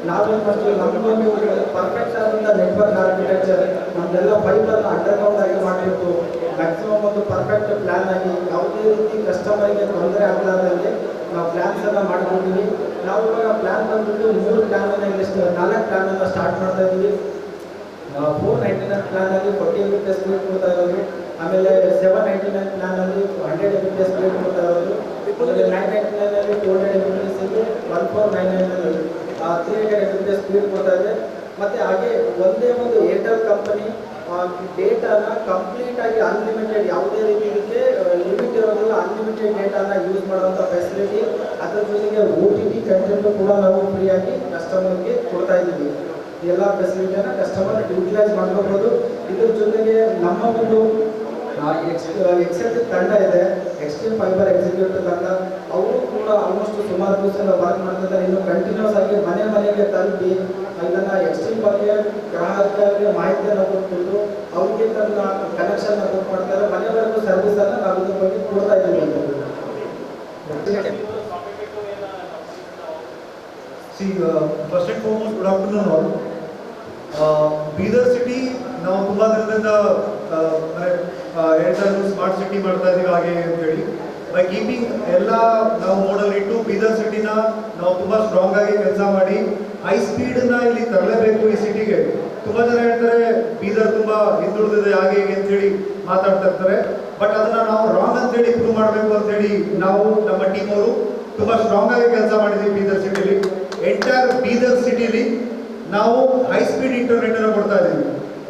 Speaker 3: ನಾವೇನು ಮಾಡ್ತೀವಿ, ನಮಗೊಂದು ಪರ್ಫೆಕ್ಟ್ ಆದಂಥ ನೆಟ್ವರ್ಕ್ ಆರ್ಕಿಟೆಕ್ಚರ್ ನಮ್ಮದೆಲ್ಲ ಫೈಬರ್ನ ಅಂಡರ್ಗ್ರೌಂಡ್ ಆಗಿ ಮಾಡಬೇಕು. ಮ್ಯಾಕ್ಸಿಮಮ್ ಒಂದು ಪರ್ಫೆಕ್ಟ್ ಪ್ಲ್ಯಾನ್ ಆಗಿ ಯಾವುದೇ ರೀತಿ ಕಸ್ಟಮರ್ಗೆ ತೊಂದರೆ ಆಗಲಾರ್ದಂಗೆ ನಾವು ಪ್ಲ್ಯಾನ್ಸನ್ನು ಮಾಡ್ಕೊಂಡಿದ್ದೀವಿ. ನಾವು ಇವಾಗ ಪ್ಲ್ಯಾನ್ ಬಂದುಬಿಟ್ಟು 3 ಪ್ಲ್ಯಾನನ್ನು ಇಲ್ಲಿಷ್ಟು 4 ಪ್ಲ್ಯಾನನ್ನು ಸ್ಟಾರ್ಟ್ ಮಾಡ್ತಾ ಇದ್ದೀವಿ. 499 ಪ್ಲ್ಯಾನಲ್ಲಿ 40 Mbps ಸ್ಪೀಡ್ ಕೊಡ್ತಾ ಇರೋದು, ಆಮೇಲೆ 799 ಪ್ಲ್ಯಾನಲ್ಲಿ 100 Mbps ಸ್ಪೀಡ್ ಕೊಡ್ತಾ ಇರೋದು, ಆಮೇಲೆ 999ನಲ್ಲಿ 200 Mbps, 1499ನಲ್ಲಿ 300 Mbps ಸ್ಪೀಡ್ ಕೊಡ್ತಾ ಇದೆ. ಮತ್ತು ಹಾಗೆ ಒಂದೇ ಒಂದು ಏರ್ಟೆಲ್ ಕಂಪನಿ ಡೇಟಾನ ಕಂಪ್ಲೀಟಾಗಿ ಅನ್ಲಿಮಿಟೆಡ್, ಯಾವುದೇ ರೀತಿ ಇದಕ್ಕೆ ಲಿಮಿಟ್ ಇರೋದಿಲ್ಲ, ಅನ್ಲಿಮಿಟೆಡ್ ಡೇಟಾನ ಯೂಸ್ ಮಾಡುವಂಥ ಫೆಸಿಲಿಟಿ, ಅದರ ಜೊತೆಗೆ OTT ಕಂಟೆಂಟು ಕೂಡ ನಾವು ಫ್ರೀಯಾಗಿ ಕಸ್ಟಮರ್ಗೆ ಕೊಡ್ತಾ ಇದ್ದೀವಿ. ಎಲ್ಲ ಫೆಸಿಲಿಟಿಯನ್ನು ಕಸ್ಟಮರ್ ಯೂಟಿಲೈಸ್ ಮಾಡ್ಕೋಬೋದು. ಇದ್ರ ಜೊತೆಗೆ ನಮ್ಮ ಒಂದು ಎಕ್ಸೆಪ್ಟ್ ತಂಡ ಇದೆ, ಎಕ್ಸ್ಟ್ರೀಮ್ ಫೈಬರ್ ಎಕ್ಸಿಕ್ಯೂಟಿವ್ ತಂಡ. ಅವರು ಕೂಡ ಆಲ್ಮೋಸ್ಟ್ ಸುಮಾರು ದಿವಸ ವರ್ಕ್ ಮಾಡ್ತಿದ್ದಾರೆ. ಇನ್ನು ಕಂಟಿನ್ಯೂಸ್ ಆಗಿ ಮನೆ ಮನೆಗೆ ತಲುಪಿ ಇದನ್ನು ಎಕ್ಸ್ಟ್ರೀಮ್ ಬಗ್ಗೆ ಗ್ರಾಹಕರಿಗೆ ಮಾಹಿತಿಯನ್ನು ಕೊಟ್ಬಿಟ್ಟು ಅವ್ರಿಗೆ ತನ್ನ ಕನೆಕ್ಷನ್ನ ಕೊಟ್ಟು ಮಾಡ್ತಾರೆ. ಮನೆವರೆಗೂ ಸರ್ವಿಸನ್ನು ನಾವು ಇದ್ರ ಬಗ್ಗೆ ಕೊಡ್ತಾ ಇದ್ದೀವಿ ಅಂತ.
Speaker 4: See, first and foremost, good afternoon all. Bidar city ನಾವು ತುಂಬ ದಿನದಿಂದ ಏರ್ಟೆಲ್ ಸ್ಮಾರ್ಟ್ ಸಿಟಿ ಮಾಡ್ತಾ ಇದ್ದೀವಿ ಹಾಗೆ ಅಂತೇಳಿ ಬೈ ಕೀಪಿಂಗ್ ಎಲ್ಲ ನಾವು ಮೋಡಲ್ ಇಟ್ಟು ಬೀದರ್ ಸಿಟಿನ ನಾವು ತುಂಬ ಸ್ಟ್ರಾಂಗ್ ಆಗಿ ಕೆಲಸ ಮಾಡಿ ಹೈ ಸ್ಪೀಡನ್ನ ಇಲ್ಲಿ ತರಲೇಬೇಕು ಈ ಸಿಟಿಗೆ. ತುಂಬ ಜನ ಹೇಳ್ತಾರೆ ಬೀದರ್ ತುಂಬ ಹಿಂದುಳಿದಿದೆ ಹಾಗೆ ಹೀಗೆ ಅಂತೇಳಿ ಮಾತಾಡ್ತಾ ಇರ್ತಾರೆ. ಬಟ್ ಅದನ್ನು ನಾವು ರಾಂಗ್ ಅಂತೇಳಿ ಪ್ರೂವ್ ಮಾಡಬೇಕು ಅಂತೇಳಿ ನಾವು ನಮ್ಮ ಟೀಮ್ ಅವರು ತುಂಬ ಸ್ಟ್ರಾಂಗ್ ಆಗಿ ಕೆಲಸ ಮಾಡಿದ್ದೀವಿ ಬೀದರ್ ಸಿಟಿಲಿ. ಎಂಟೈರ್ ಬೀದರ್ ಸಿಟಿಲಿ ನಾವು ಹೈ ಸ್ಪೀಡ್ ಇಂಟರ್ನೆಟ್ ಅನ್ನು ಕೊಡ್ತಾ ಇದ್ದೀವಿ.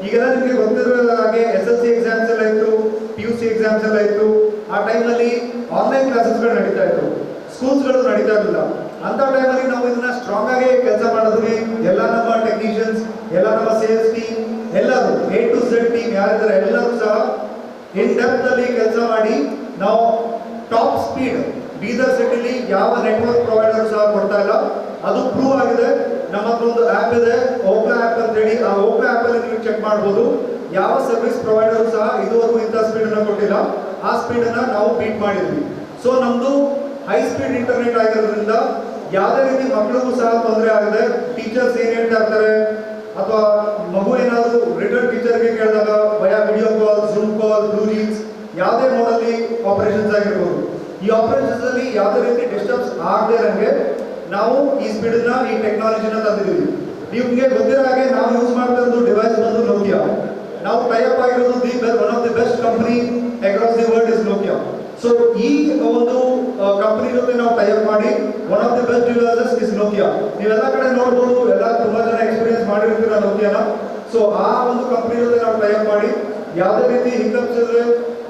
Speaker 4: ಈಗೆಲ್ಲ ನಿಮಗೆ ಗೊತ್ತಿರೋ ಹಾಗೆ SSC ಎಕ್ಸಾಮ್ಸ್ ಎಲ್ಲ ಇತ್ತು, PUC ಎಕ್ಸಾಮ್ಸ್ ಎಲ್ಲ ಇತ್ತು. ಆ ಟೈಮಲ್ಲಿ ಆನ್ಲೈನ್ ಕ್ಲಾಸಸ್ಗಳು ನಡೀತಾ ಇತ್ತು, ಸ್ಕೂಲ್ಸ್ಗಳು ನಡೀತಾ ಇರಲಿಲ್ಲ. ಅಂಥ ಟೈಮಲ್ಲಿ ನಾವು ಇದನ್ನ ಸ್ಟ್ರಾಂಗ್ ಆಗಿ ಕೆಲಸ ಮಾಡಿದ್ವಿ. ಎಲ್ಲ ನಮ್ಮ ಟೆಕ್ನಿಷಿಯನ್ಸ್, ಎಲ್ಲ ನಮ್ಮ ಸೇಲ್ಸ್ ಟೀಮ್, ಎಲ್ಲರೂ A to Z ಟೀಮ್ ಯಾರಿದ್ದಾರೆ ಎಲ್ಲರೂ ಸಹ ಇನ್ ಡೆಪ್ತ್ ಅಲ್ಲಿ ಕೆಲಸ ಮಾಡಿ ನಾವು ಟಾಪ್ ಸ್ಪೀಡ್ ಬೀದರ್ ಸಿಟಿಲಿ ಯಾವ ನೆಟ್ವರ್ಕ್ ಪ್ರೊವೈಡರ್ ಸಹ ಕೊಡ್ತಾ ಇಲ್ಲ. ಅದು ಪ್ರೂವ್ ಆಗಿದೆ. ನಮ್ಮ ಹತ್ರ ಒಂದು ಆ್ಯಪ್ ಇದೆ, ಓಪ್ಲಾ ಆ್ಯಪ್ ಅಂತ ಹೇಳಿ. ಆ ಓಪ್ಲಾ ಆ್ಯಪಲ್ಲಿ ನೀವು ಚೆಕ್ ಮಾಡ್ಬೋದು. ಯಾವ ಸರ್ವಿಸ್ ಪ್ರೊವೈಡರು ಸಹ ಇದುವರೆಗೂ ಇಂಥ ಸ್ಪೀಡನ್ನು ಕೊಟ್ಟಿಲ್ಲ. ಆ ಸ್ಪೀಡನ್ನು ನಾವು ಬೀಟ್ ಮಾಡಿದ್ವಿ. ಸೊ ನಮ್ಮದು ಹೈ ಸ್ಪೀಡ್ ಇಂಟರ್ನೆಟ್ ಆಗಿರೋದ್ರಿಂದ ಯಾವುದೇ ರೀತಿ ಮಕ್ಕಳಿಗೂ ಸಹ ತೊಂದರೆ ಆಗಿದೆ. ಟೀಚರ್ಸ್ ಏನು ಹೇಳ್ತಾ ಇರ್ತಾರೆ ಅಥವಾ ಮಗು ಏನಾದರೂ ರಿಟರ್ನ್ ಟೀಚರ್ಗೆ ಕೇಳಿದಾಗ ವಯಾ ವಿಡಿಯೋ ಕಾಲ್, ಝೂಮ್ ಕಾಲ್, ಬ್ಲೂ ರೀಲ್ಸ್ ಯಾವುದೇ ಮೋಡಲ್ಲಿ ಆಪರೇಷನ್ಸ್ ಆಗಿರ್ಬೋದು, ಈ ಆಪರೇಷನ್ಸ್ ಅಲ್ಲಿ ಯಾವುದೇ ರೀತಿ ಡಿಸ್ಟರ್ಬ್ಸ್ ಆಗದೆ ಇರೋಂಗೆ ನಾವು ಈ ಸ್ಪೀಡನ್ನ, ಈ ಟೆಕ್ನಾಲಜಿನ ತಂದಿದ್ದೀವಿ. ನಿಮಗೆ ಗೊತ್ತಿರೋ ಹಾಗೆ ನಾವು ಯೂಸ್ ಮಾಡ್ತಾ ಇರೋದು ಡಿವೈಸ್ ಬಂದು ನೋಕಿಯಾ. ನಾವು ಟೈಅಪ್ ಆಗಿರೋದು one of the best company across the world is Nokia. So ಈ ಒಂದು ಕಂಪನಿ ಜೊತೆ ನಾವು ಟೈಅಪ್ ಮಾಡಿ one of the best devices is Nokia. ನೀವೆಲ್ಲ ಕಡೆ ನೋಡ್ಬೋದು, ಎಲ್ಲ ತುಂಬಾ ಜನ ಎಕ್ಸ್ಪೀರಿಯನ್ಸ್ ಮಾಡಿರ್ತೀರ ನೋಕಿಯಾನ. ಸೊ ಆ ಒಂದು ಕಂಪನಿ ಜೊತೆ ನಾವು ಟೈಅಪ್ ಮಾಡಿ ಯಾವುದೇ ರೀತಿ ಹಿಕಪ್ಸ್ ಇದ್ರೆ,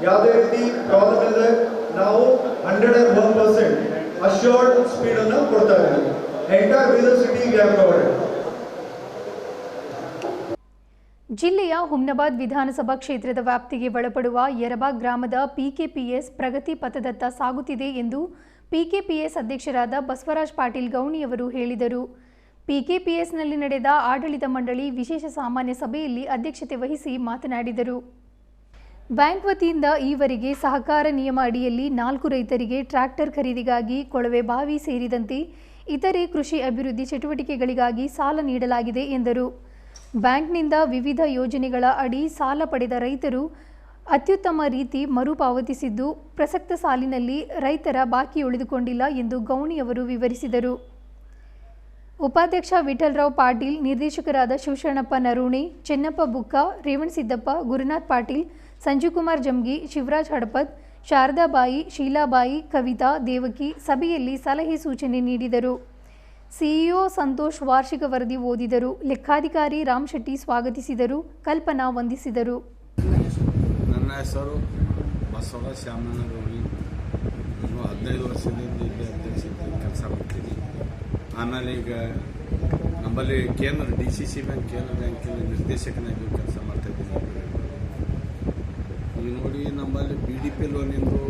Speaker 4: ಯಾವುದೇ ರೀತಿ ಪ್ರಾಬ್ಲಮ್ ಇಲ್ಲದೆ ನಾವು 101% ಅಶ್ಯೂರ್ಡ್ ಸ್ಪೀಡ್ ಅನ್ನು ಕೊಡ್ತಾ ಇದ್ದೀವಿ. Entire Bidar city we have covered.
Speaker 1: ಜಿಲ್ಲೆಯ ಹುಮ್ನಾಬಾದ್ ವಿಧಾನಸಭಾ ಕ್ಷೇತ್ರದ ವ್ಯಾಪ್ತಿಗೆ ಒಳಪಡುವ ಯರಬಾಗ್ ಗ್ರಾಮದ ಪಿಕೆಪಿಎಸ್ ಪ್ರಗತಿ ಪಥದತ್ತ ಸಾಗುತ್ತಿದೆ ಎಂದು ಪಿಕೆಪಿಎಸ್ ಅಧ್ಯಕ್ಷರಾದ ಬಸವರಾಜ್ ಪಾಟೀಲ್ ಗೌಣಿಯವರು ಹೇಳಿದರು. ಪಿಕೆಪಿಎಸ್ನಲ್ಲಿ ನಡೆದ ಆಡಳಿತ ಮಂಡಳಿ ವಿಶೇಷ ಸಾಮಾನ್ಯ ಸಭೆಯಲ್ಲಿ ಅಧ್ಯಕ್ಷತೆ ವಹಿಸಿ ಮಾತನಾಡಿದರು. ಬ್ಯಾಂಕ್ ವತಿಯಿಂದ ಈವರೆಗೆ ಸಹಕಾರ ನಿಯಮ ಅಡಿಯಲ್ಲಿ 4 ರೈತರಿಗೆ ಟ್ರ್ಯಾಕ್ಟರ್ ಖರೀದಿಗಾಗಿ ಕೊಳವೆ ಬಾವಿ ಸೇರಿದಂತೆ ಇತರೆ ಕೃಷಿ ಅಭಿವೃದ್ಧಿ ಚಟುವಟಿಕೆಗಳಿಗಾಗಿ ಸಾಲ ನೀಡಲಾಗಿದೆ ಎಂದರು. ಬ್ಯಾಂಕ್ನಿಂದ ವಿವಿಧ ಯೋಜನೆಗಳ ಅಡಿ ಸಾಲ ಪಡೆದ ರೈತರು ಅತ್ಯುತ್ತಮ ರೀತಿ ಮರುಪಾವತಿಸಿದ್ದು, ಪ್ರಸಕ್ತ ಸಾಲಿನಲ್ಲಿ ರೈತರ ಬಾಕಿ ಉಳಿದುಕೊಂಡಿಲ್ಲ ಎಂದು ಗೌಣಿಯವರು ವಿವರಿಸಿದರು. ಉಪಾಧ್ಯಕ್ಷ ವಿಠಲರಾವ್ ಪಾಟೀಲ್, ನಿರ್ದೇಶಕರಾದ ಶಿವಶರಣಪ್ಪ ನರೂಣೆ, ಚೆನ್ನಪ್ಪ ಬುಕ್ಕ, ರೇವಣಸಿದ್ದಪ್ಪ, ಗುರುನಾಥ್ ಪಾಟೀಲ್, ಸಂಜುಕುಮಾರ್ ಜಮ್ಗಿ, ಶಿವರಾಜ್ ಹಡಪದ್, ಶಾರದಾಬಾಯಿ, ಶೀಲಾಬಾಯಿ, ಕವಿತಾ, ದೇವಕಿ ಸಭೆಯಲ್ಲಿ ಸಲಹೆ ಸೂಚನೆ ನೀಡಿದರು. ಸಿಇಒ ಸಂತೋಷ್ ವಾರ್ಷಿಕ ವರದಿ ಓದಿದರು. ಲೆಕ್ಕಾಧಿಕಾರಿ ರಾಮ್ ಶೆಟ್ಟಿ ಸ್ವಾಗತಿಸಿದರು. ಕಲ್ಪನಾ ವಂದಿಸಿದರು.
Speaker 5: ನನ್ನ ಹೆಸರು ಬಸವರಾಜ್ ಶ್ಯಾಮನಗೌಡಿ. ನಾನು 15 ವರ್ಷದಿಂದ ಇಲ್ಲಿ ಅಧ್ಯಕ್ಷತೆ ಕೆಲಸ ಮಾಡ್ತೀನಿ. ಆಮೇಲೆ ಈಗ ನಮ್ಮಲ್ಲಿ ಕೇಂದ್ರ DCC ಬ್ಯಾಂಕ್, ಕೇಂದ್ರ ಬ್ಯಾಂಕಿನ ನಿರ್ದೇಶಕನಾಗಿ ಕೆಲಸ ಮಾಡ್ತಾಯಿದ್ದೀನಿ. ಈಗ ನೋಡಿ, ನಮ್ಮಲ್ಲಿ BDP ಲೋನಿಂದು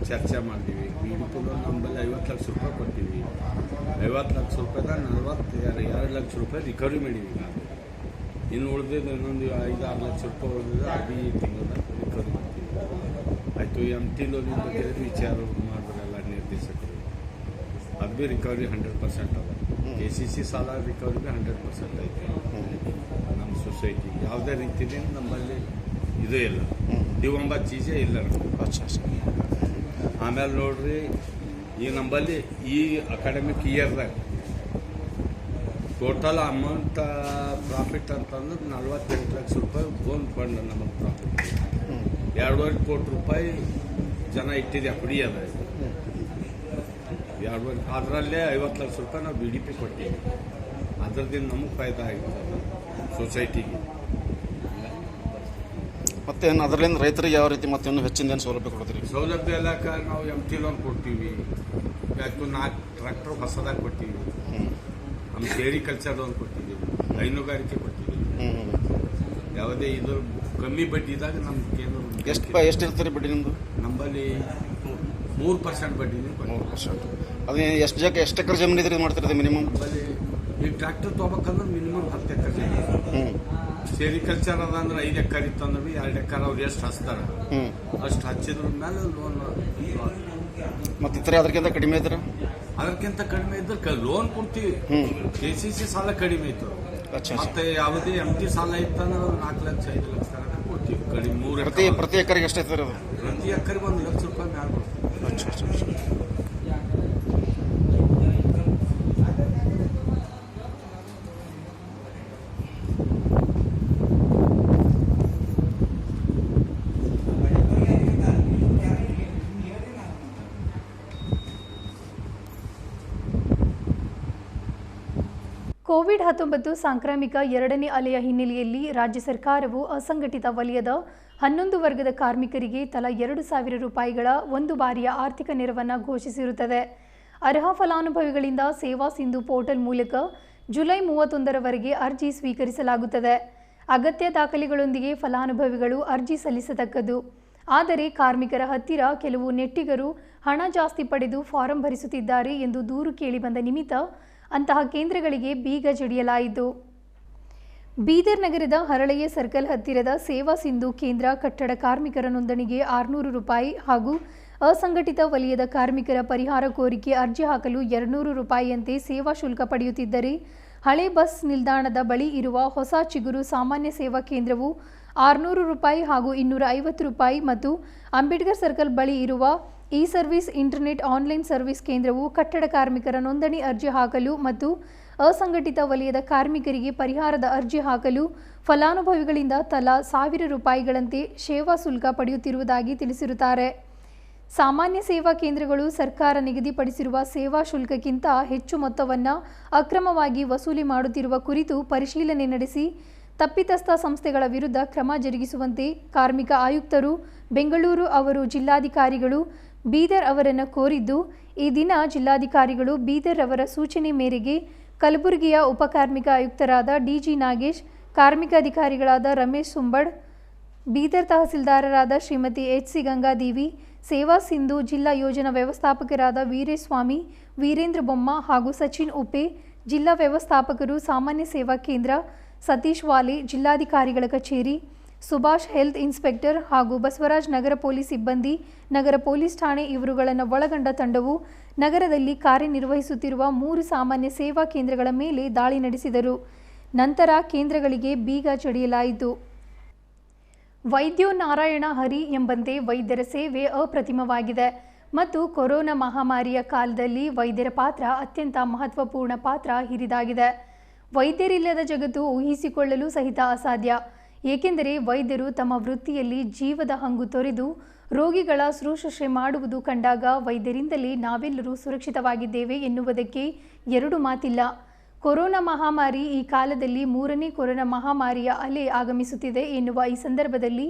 Speaker 5: ಚರ್ಚೆ ಮಾಡಿದ್ದೀವಿ. BDP ಲೋನ್ ನಮ್ಮಲ್ಲಿ 50 ಲಕ್ಷ ರೂಪಾಯಿ ಕೊಡ್ತೀವಿ. 50 ಲಕ್ಷ ರೂಪಾಯಿದಾಗ 2 ಲಕ್ಷ ರೂಪಾಯಿ ರಿಕವರಿ ಮಾಡೀವಿ. ನಾವು ಇನ್ನು ಉಳಿದಿದ್ದು ಇನ್ನೊಂದು 5-6 ಲಕ್ಷ ರೂಪಾಯಿ ಉಳಿದಿದ್ದು ಅರ್ಬಿ ತಿಂಗಳದಾಗ ರಿಕವರಿ ಮಾಡ್ತೀವಿ. ಆಯಿತು, MT ಲೋನಿನ ಬಗ್ಗೆ ವಿಚಾರ ಮಾಡಿದ್ರಲ್ಲ ನಿರ್ದೇಶಕರು, ಅದು ಭೀ ರಿಕವರಿ 100% ಅದ. KCC ಸಾಲ ರಿಕವರಿ ಭೀ 100% ಐತೆ. ನಮ್ಮ ಸೊಸೈಟಿ ಯಾವುದೇ ರೀತಿಯಿಂದ ನಮ್ಮಲ್ಲಿ ಇದೇ ಇಲ್ಲ, ದಿವಂಬ ಚೀಜೇ ಇಲ್ಲ. ಆಮೇಲೆ ನೋಡ್ರಿ, ಈ ನಂಬಲ್ಲಿ ಈ ಅಕಾಡೆಮಿಕ್ ಇಯರ್ದಾಗ ಟೋಟಲ್ ಅಮೌಂಟ್ ಪ್ರಾಫಿಟ್ ಅಂತಂದ್ರೆ 48 ಲಕ್ಷ ರೂಪಾಯಿ ಬೋನ್ ಫಂಡ್ ನಮಗೆ ಪ್ರಾಫಿಟ್. 2.5 ಕೋಟಿ ರೂಪಾಯಿ ಜನ ಇಟ್ಟಿದೆ ಪುಡಿ ಅದ. 2.5 ಅದರಲ್ಲೇ 50 ಲಕ್ಷ ರೂಪಾಯಿ ನಾವು BDP ಕೊಟ್ಟಿವಿ. ಅದರದಿಂದ ನಮಗೆ ಫಾಯ್ದಾ ಆಗಿರ್ತದೆ ಸೊಸೈಟಿಗೆ.
Speaker 6: ಮತ್ತೆ ಅದರಿಂದ ರೈತರಿಗೆ ಯಾವ ರೀತಿ ಮತ್ತೆ ಇನ್ನೂ ಹೆಚ್ಚಿನ ಏನು ಸೌಲಭ್ಯ ಕೊಡ್ತೀರಿ?
Speaker 5: ಸೌಲಭ್ಯ ಎಲ್ಲಕ್ಕ ನಾವು MT ಲೋನ್ ಕೊಡ್ತೀವಿ. ಯಾಕೆ 4 ಟ್ರ್ಯಾಕ್ಟರ್ ಹೊಸದಾಗಿ ಕೊಡ್ತೀವಿ. ನಮ್ಮ ಸೇರಿಕಲ್ಚರ್ ಲೋನ್ ಕೊಡ್ತೀವಿ, ಹೈನುಗಾರಿಕೆ ಕೊಡ್ತೀವಿ. ಯಾವುದೇ ಇದು ಕಮ್ಮಿ ಬಡ್ಡಿದಾಗ ನಮ್ಮ ಕೇಂದ್ರ
Speaker 6: ಎಷ್ಟು ಇರ್ತಾರೆ ಬಡ್ಡಿ ನಿಮ್ಮದು?
Speaker 5: ನಮ್ಮಲ್ಲಿ 3% ಬಡ್ಡಿನೇ.
Speaker 6: 3%. ಅದು ಎಷ್ಟು ಎಕರೆ ಜಮೀನು ಇದ್ರೆ ಮಾಡ್ತಿರೋದು ಮಿನಿಮಮ್?
Speaker 5: ನಮ್ಮಲ್ಲಿ ಈಗ ಟ್ರ್ಯಾಕ್ಟರ್ ತೊಗೋಬೇಕಂದ್ರೆ ಮಿನಿಮಮ್ 10 ಎಕರೆ ಜಮೀನು. ಸೇರಿಕಲ್ಚರ್ ಅದ ಅಂದ್ರೆ 5 ಎಕರೆ ಇತ್ತು ಅಂದ್ರೆ 2 ಎಕರೆ ಅವ್ರು ಎಷ್ಟು ಹಚ್ತಾರೆ ಅಷ್ಟು ಹಚ್ಚಿದ್ರ ಮೇಲೆ ಲೋನ್.
Speaker 6: ಮತ್ತೆ ಇತರ ಅದಕ್ಕಿಂತ ಕಡಿಮೆ ಇದ್ರೆ?
Speaker 5: ಅದಕ್ಕಿಂತ ಕಡಿಮೆ ಇದ್ರೆ ಲೋನ್ ಕೊಡ್ತೀವಿ. KCC ಸಾಲ ಕಡಿಮೆ ಇತ್ತು. ಮತ್ತೆ ಯಾವುದೇ MT ಸಾಲ ಇತ್ತಂದ್ರೆ 4 ಲಕ್ಷ 5 ಲಕ್ಷ ತನಕ ಕೊಡ್ತೀವಿ. ಕಡಿಮೆ
Speaker 6: ಪ್ರತಿ ಎಕರೆಗೆ ಎಷ್ಟು ಇರ್ತದೆ ಅದು?
Speaker 5: ಪ್ರತಿ ಎಕರೆಗೆ 1 ಲಕ್ಷ ರೂಪಾಯಿ ಮ್ಯಾಲ ಕೊಡ್ತೀವಿ.
Speaker 1: ಕೋವಿಡ್-19 ಸಾಂಕ್ರಾಮಿಕ 2ನೇ ಅಲೆಯ ಹಿನ್ನೆಲೆಯಲ್ಲಿ ರಾಜ್ಯ ಸರ್ಕಾರವು ಅಸಂಘಟಿತ ವಲಯದ 11 ವರ್ಗದ ಕಾರ್ಮಿಕರಿಗೆ ತಲಾ 2,000 ರೂಪಾಯಿಗಳ ಒಂದು ಬಾರಿಯ ಆರ್ಥಿಕ ನೆರವನ್ನು ಘೋಷಿಸಿರುತ್ತದೆ. ಅರ್ಹ ಫಲಾನುಭವಿಗಳಿಂದ ಸೇವಾ ಸಿಂಧು ಪೋರ್ಟಲ್ ಮೂಲಕ ಜುಲೈ 31ರವರೆಗೆ ಅರ್ಜಿ ಸ್ವೀಕರಿಸಲಾಗುತ್ತದೆ. ಅಗತ್ಯ ದಾಖಲೆಗಳೊಂದಿಗೆ ಫಲಾನುಭವಿಗಳು ಅರ್ಜಿ ಸಲ್ಲಿಸತಕ್ಕದ್ದು. ಆದರೆ ಕಾರ್ಮಿಕರ ಹತ್ತಿರ ಕೆಲವು ನೆಟ್ಟಿಗರು ಹಣ ಜಾಸ್ತಿ ಪಡೆದು ಫಾರಂ ಭರಿಸುತ್ತಿದ್ದಾರೆ ಎಂದು ದೂರು ಕೇಳಿಬಂದ ನಿಮಿತ್ತ ಅಂತಹ ಕೇಂದ್ರಗಳಿಗೆ ಬೀಗ ಜಡಿಯಲಾಯಿತು. ಬೀದರ್ ನಗರದ ಹರಳೆಯ ಸರ್ಕಲ್ ಹತ್ತಿರದ ಸೇವಾ ಸಿಂಧು ಕೇಂದ್ರ ಕಟ್ಟಡ ಕಾರ್ಮಿಕರ ನೋಂದಣಿಗೆ 600 ರೂಪಾಯಿ ಹಾಗೂ ಅಸಂಘಟಿತ ವಲಯದ ಕಾರ್ಮಿಕರ ಪರಿಹಾರ ಕೋರಿಕೆ ಅರ್ಜಿ ಹಾಕಲು 200 ರೂಪಾಯಿಯಂತೆ ಸೇವಾ ಶುಲ್ಕ ಪಡೆಯುತ್ತಿದ್ದರೆ, ಹಳೆ ಬಸ್ ನಿಲ್ದಾಣದ ಬಳಿ ಇರುವ ಹೊಸ ಚಿಗುರು ಸಾಮಾನ್ಯ ಸೇವಾ ಕೇಂದ್ರವು 600 ರೂಪಾಯಿ ಹಾಗೂ 250 ರೂಪಾಯಿ ಮತ್ತು ಅಂಬೇಡ್ಕರ್ ಸರ್ಕಲ್ ಬಳಿ ಇರುವ E service internet online service ಕೇಂದ್ರವು ಕಟ್ಟಡ ಕಾರ್ಮಿಕರ ನೋಂದಣಿ ಅರ್ಜಿ ಹಾಕಲು ಮತ್ತು ಅಸಂಘಟಿತ ವಲಯದ ಕಾರ್ಮಿಕರಿಗೆ ಪರಿಹಾರದ ಅರ್ಜಿ ಹಾಕಲು ಫಲಾನುಭವಿಗಳಿಂದ ತಲಾ 1000 ರೂಪಾಯಿಗಳಂತೆ ಸೇವಾ ಶುಲ್ಕ ಪಡೆಯುತ್ತಿರುವುದಾಗಿ ತಿಳಿಸಿರುತ್ತಾರೆ. ಸಾಮಾನ್ಯ ಸೇವಾ ಕೇಂದ್ರಗಳು ಸರ್ಕಾರ ನಿಗದಿಪಡಿಸಿರುವ ಸೇವಾ ಶುಲ್ಕಕ್ಕಿಂತ ಹೆಚ್ಚು ಮೊತ್ತವನ್ನು ಅಕ್ರಮವಾಗಿ ವಸೂಲಿ ಮಾಡುತ್ತಿರುವ ಕುರಿತು ಪರಿಶೀಲನೆ ನಡೆಸಿ ತಪ್ಪಿತಸ್ಥ ಸಂಸ್ಥೆಗಳ ವಿರುದ್ಧ ಕ್ರಮ ಜರುಗಿಸುವಂತೆ ಕಾರ್ಮಿಕ ಆಯುಕ್ತರು ಬೆಂಗಳೂರು ಅವರು ಜಿಲ್ಲಾಧಿಕಾರಿಗಳು ಬೀದರ್ ಅವರನ್ನು ಕೋರಿದ್ದು, ಈ ದಿನ ಜಿಲ್ಲಾಧಿಕಾರಿಗಳು ಬೀದರ್ ಅವರ ಸೂಚನೆ ಮೇರೆಗೆ ಕಲಬುರಗಿಯ ಉಪಕಾರ್ಮಿಕ ಆಯುಕ್ತರಾದ ಡಿಜಿ ನಾಗೇಶ್, ಕಾರ್ಮಿಕ ಅಧಿಕಾರಿಗಳಾದ ರಮೇಶ್ ಸುಂಬಡ್, ಬೀದರ್ ತಹಸೀಲ್ದಾರರಾದ ಶ್ರೀಮತಿ ಎಚ್.ಸಿ. ಗಂಗಾದೇವಿ, ಸೇವಾ ಸಿಂಧು ಜಿಲ್ಲಾ ಯೋಜನಾ ವ್ಯವಸ್ಥಾಪಕರಾದ ವೀರೇಸ್ವಾಮಿ, ವೀರೇಂದ್ರ ಬೊಮ್ಮ ಹಾಗೂ ಸಚಿನ್ ಉಪ್ಪೆ, ಜಿಲ್ಲಾ ವ್ಯವಸ್ಥಾಪಕರು ಸಾಮಾನ್ಯ ಸೇವಾ ಕೇಂದ್ರ ಸತೀಶ್ ವಾಲೆ, ಜಿಲ್ಲಾಧಿಕಾರಿಗಳ ಕಚೇರಿ, ಸುಭಾಷ್ ಹೆಲ್ತ್ ಇನ್ಸ್ಪೆಕ್ಟರ್ ಹಾಗೂ ಬಸವರಾಜ್ ನಗರ ಪೊಲೀಸ್ ಸಿಬ್ಬಂದಿ, ನಗರ ಪೊಲೀಸ್ ಠಾಣೆ ಇವರುಗಳನ್ನು ಒಳಗೊಂಡ ತಂಡವು ನಗರದಲ್ಲಿ ಕಾರ್ಯನಿರ್ವಹಿಸುತ್ತಿರುವ 3 ಸಾಮಾನ್ಯ ಸೇವಾ ಕೇಂದ್ರಗಳ ಮೇಲೆ ದಾಳಿ ನಡೆಸಿದರು. ನಂತರ ಕೇಂದ್ರಗಳಿಗೆ ಬೀಗ ಜಡಿಯಲಾಯಿತು. ವೈದ್ಯೋ ನಾರಾಯಣ ಹರಿ ಎಂಬಂತೆ ವೈದ್ಯರ ಸೇವೆ ಅಪ್ರತಿಮವಾಗಿದೆ ಮತ್ತು ಕೊರೋನಾ ಮಹಾಮಾರಿಯ ಕಾಲದಲ್ಲಿ ವೈದ್ಯರ ಪಾತ್ರ ಅತ್ಯಂತ ಮಹತ್ವಪೂರ್ಣ ಪಾತ್ರ ಹಿರಿದಾಗಿದೆ. ವೈದ್ಯರಿಲ್ಲದ ಜಗತ್ತು ಊಹಿಸಿಕೊಳ್ಳಲು ಸಹಿತ ಅಸಾಧ್ಯ. ಏಕೆಂದರೆ ವೈದ್ಯರು ತಮ್ಮ ವೃತ್ತಿಯಲ್ಲಿ ಜೀವದ ಹಂಗು ತೊರೆದು ರೋಗಿಗಳ ಶುಶ್ರೂಷೆ ಮಾಡುವುದು ಕಂಡಾಗ ವೈದ್ಯರಿಂದಲೇ ನಾವೆಲ್ಲರೂ ಸುರಕ್ಷಿತವಾಗಿದ್ದೇವೆ ಎನ್ನುವುದಕ್ಕೆ 2 ಮಾತಿಲ್ಲ. ಕೊರೋನಾ ಮಹಾಮಾರಿ ಈ ಕಾಲದಲ್ಲಿ 3ನೇ ಕೊರೋನಾ ಮಹಾಮಾರಿಯ ಅಲೆ ಆಗಮಿಸುತ್ತಿದೆ ಎನ್ನುವ ಈ ಸಂದರ್ಭದಲ್ಲಿ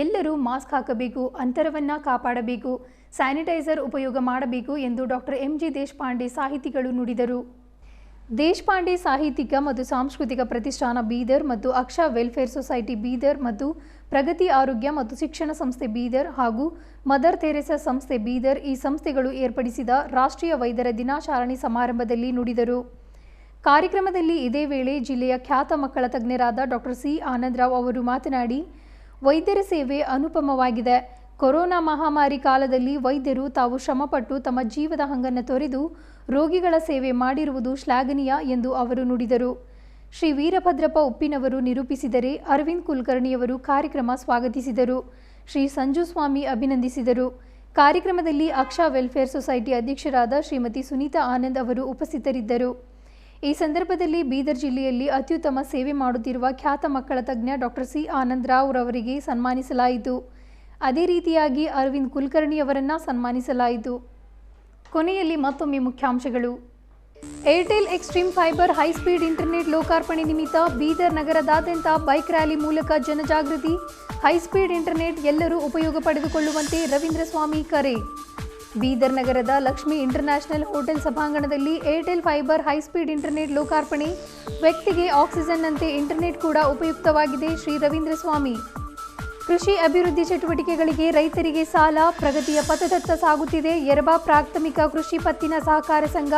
Speaker 1: ಎಲ್ಲರೂ ಮಾಸ್ಕ್ ಹಾಕಬೇಕು, ಅಂತರವನ್ನು ಕಾಪಾಡಬೇಕು, ಸ್ಯಾನಿಟೈಸರ್ ಉಪಯೋಗ ಮಾಡಬೇಕು ಎಂದು ಡಾಕ್ಟರ್ ಎಂ.ಜಿ. ದೇಶಪಾಂಡೆ ಸಾಹಿತಿಗಳು ನುಡಿದರು. ದೇಶಪಾಂಡೆ ಸಾಹಿತ್ಯಿಕ ಮತ್ತು ಸಾಂಸ್ಕೃತಿಕ ಪ್ರತಿಷ್ಠಾನ ಬೀದರ್ ಮತ್ತು ಅಕ್ಷ ವೆಲ್ಫೇರ್ ಸೊಸೈಟಿ ಬೀದರ್ ಮತ್ತು ಪ್ರಗತಿ ಆರೋಗ್ಯ ಮತ್ತು ಶಿಕ್ಷಣ ಸಂಸ್ಥೆ ಬೀದರ್ ಹಾಗೂ ಮದರ್ ತೆರೇಸಾ ಸಂಸ್ಥೆ ಬೀದರ್ ಈ ಸಂಸ್ಥೆಗಳು ಏರ್ಪಡಿಸಿದ ರಾಷ್ಟ್ರೀಯ ವೈದ್ಯರ ದಿನಾಚರಣೆ ಸಮಾರಂಭದಲ್ಲಿ ನುಡಿದರು. ಕಾರ್ಯಕ್ರಮದಲ್ಲಿ ಇದೇ ವೇಳೆ ಜಿಲ್ಲೆಯ ಖ್ಯಾತ ಮಕ್ಕಳ ತಜ್ಞರಾದ ಡಾಕ್ಟರ್ ಸಿ. ಆನಂದರಾವ್ ಅವರು ಮಾತನಾಡಿ, ವೈದ್ಯರ ಸೇವೆ ಅನುಪಮವಾಗಿದೆ. ಕೊರೋನಾ ಮಹಾಮಾರಿ ಕಾಲದಲ್ಲಿ ವೈದ್ಯರು ತಾವು ಶ್ರಮಪಟ್ಟು ತಮ್ಮ ಜೀವದ ಹಂಗನ್ನು ತೊರೆದು ರೋಗಿಗಳ ಸೇವೆ ಮಾಡಿರುವುದು ಶ್ಲಾಘನೀಯ ಎಂದು ಅವರು ನುಡಿದರು. ಶ್ರೀ ವೀರಭದ್ರಪ್ಪ ಉಪ್ಪಿನವರು ನಿರೂಪಿಸಿದರೆ, ಅರವಿಂದ್ ಕುಲಕರ್ಣಿಯವರು ಕಾರ್ಯಕ್ರಮ ಸ್ವಾಗತಿಸಿದರು. ಶ್ರೀ ಸಂಜುಸ್ವಾಮಿ ಅಭಿನಂದಿಸಿದರು. ಕಾರ್ಯಕ್ರಮದಲ್ಲಿ ಅಕ್ಷ ವೆಲ್ಫೇರ್ ಸೊಸೈಟಿ ಅಧ್ಯಕ್ಷರಾದ ಶ್ರೀಮತಿ ಸುನೀತಾ ಆನಂದ್ ಅವರು ಉಪಸ್ಥಿತರಿದ್ದರು. ಈ ಸಂದರ್ಭದಲ್ಲಿ ಬೀದರ್ ಜಿಲ್ಲೆಯಲ್ಲಿ ಅತ್ಯುತ್ತಮ ಸೇವೆ ಮಾಡುತ್ತಿರುವ ಖ್ಯಾತ ಮಕ್ಕಳ ತಜ್ಞ ಡಾಕ್ಟರ್ ಸಿ. ಆನಂದರಾವ್ ರವರಿಗೆ ಸನ್ಮಾನಿಸಲಾಯಿತು. ಅದೇ ರೀತಿಯಾಗಿ ಅರವಿಂದ್ ಕುಲಕರ್ಣಿಯವರನ್ನು ಸನ್ಮಾನಿಸಲಾಯಿತು. ಕೊನೆಯಲ್ಲಿ ಮತ್ತೊಮ್ಮೆ ಮುಖ್ಯಾಂಶಗಳು. Airtel Xstream fiber high speed internet ಲೋಕಾರ್ಪಣೆ ನಿಮಿತ್ತ ಬೀದರ್ ನಗರದಾದ್ಯಂತ ಬೈಕ್ ರ್ಯಾಲಿ ಮೂಲಕ ಜನಜಾಗೃತಿ. ಹೈಸ್ಪೀಡ್ ಇಂಟರ್ನೆಟ್ ಎಲ್ಲರೂ ಉಪಯೋಗ ಪಡೆದುಕೊಳ್ಳುವಂತೆ ರವೀಂದ್ರ ಸ್ವಾಮಿ ಕರೆ. ಬೀದರ್ ನಗರದ ಲಕ್ಷ್ಮಿ ಇಂಟರ್ನ್ಯಾಷನಲ್ ಹೋಟೆಲ್ ಸಭಾಂಗಣದಲ್ಲಿ ಏರ್ಟೆಲ್ ಫೈಬರ್ ಹೈಸ್ಪೀಡ್ ಇಂಟರ್ನೆಟ್ ಲೋಕಾರ್ಪಣೆ. ವ್ಯಕ್ತಿಗೆ ಆಕ್ಸಿಜನ್ನಂತೆ ಇಂಟರ್ನೆಟ್ ಕೂಡ ಉಪಯುಕ್ತವಾಗಿದೆ. ಶ್ರೀ ರವೀಂದ್ರ ಸ್ವಾಮಿ. ಕೃಷಿ ಅಭಿವೃದ್ಧಿ ಚಟುವಟಿಕೆಗಳಿಗೆ ರೈತರಿಗೆ ಸಾಲ. ಪ್ರಗತಿಯ ಪಥದತ್ತ ಸಾಗುತ್ತಿದೆ ಯರಬಾ ಪ್ರಾಥಮಿಕ ಕೃಷಿ ಪತ್ತಿನ ಸಹಕಾರ ಸಂಘ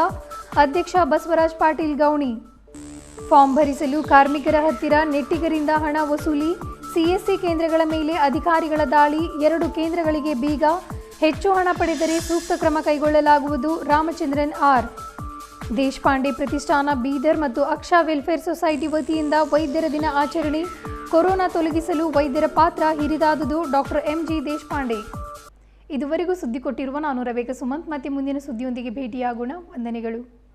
Speaker 1: ಅಧ್ಯಕ್ಷ ಬಸವರಾಜ್ ಪಾಟೀಲ್ ಗೌಣಿ. ಫಾರ್ಮ್ ಭರಿಸಲು ಕಾರ್ಮಿಕರ ಹತ್ತಿರ ನೆಟ್ಟಿಗರಿಂದ ಹಣ ವಸೂಲಿ. ಸಿಎಸ್ಸಿ ಕೇಂದ್ರಗಳ ಮೇಲೆ ಅಧಿಕಾರಿಗಳ ದಾಳಿ. 2 ಕೇಂದ್ರಗಳಿಗೆ ಬೀಗ. ಹೆಚ್ಚು ಹಣ ಪಡೆದರೆ ಸೂಕ್ತ ಕ್ರಮ ಕೈಗೊಳ್ಳಲಾಗುವುದು. ರಾಮಚಂದ್ರನ್ ಆರ್. ದೇಶಪಾಂಡೆ ಪ್ರತಿಷ್ಠಾನ ಬೀದರ್ ಮತ್ತು ಅಕ್ಷ ವೆಲ್ಫೇರ್ ಸೊಸೈಟಿ ವತಿಯಿಂದ ವೈದ್ಯರ ದಿನ ಆಚರಣೆ. ಕೊರೋನಾ ತೊಲಗಿಸಲು ವೈದ್ಯರ ಪಾತ್ರ ಹಿರಿದಾದುದು. Doctor MG. ದೇಶಪಾಂಡೆ. ಇದುವರೆಗೂ ಸುದ್ದಿ ಕೊಟ್ಟಿರುವ ನಾನು ರವೇಕ ಸುಮಂತ್. ಮತ್ತೆ ಮುಂದಿನ ಸುದ್ದಿಯೊಂದಿಗೆ ಭೇಟಿಯಾಗೋಣ. ವಂದನೆಗಳು.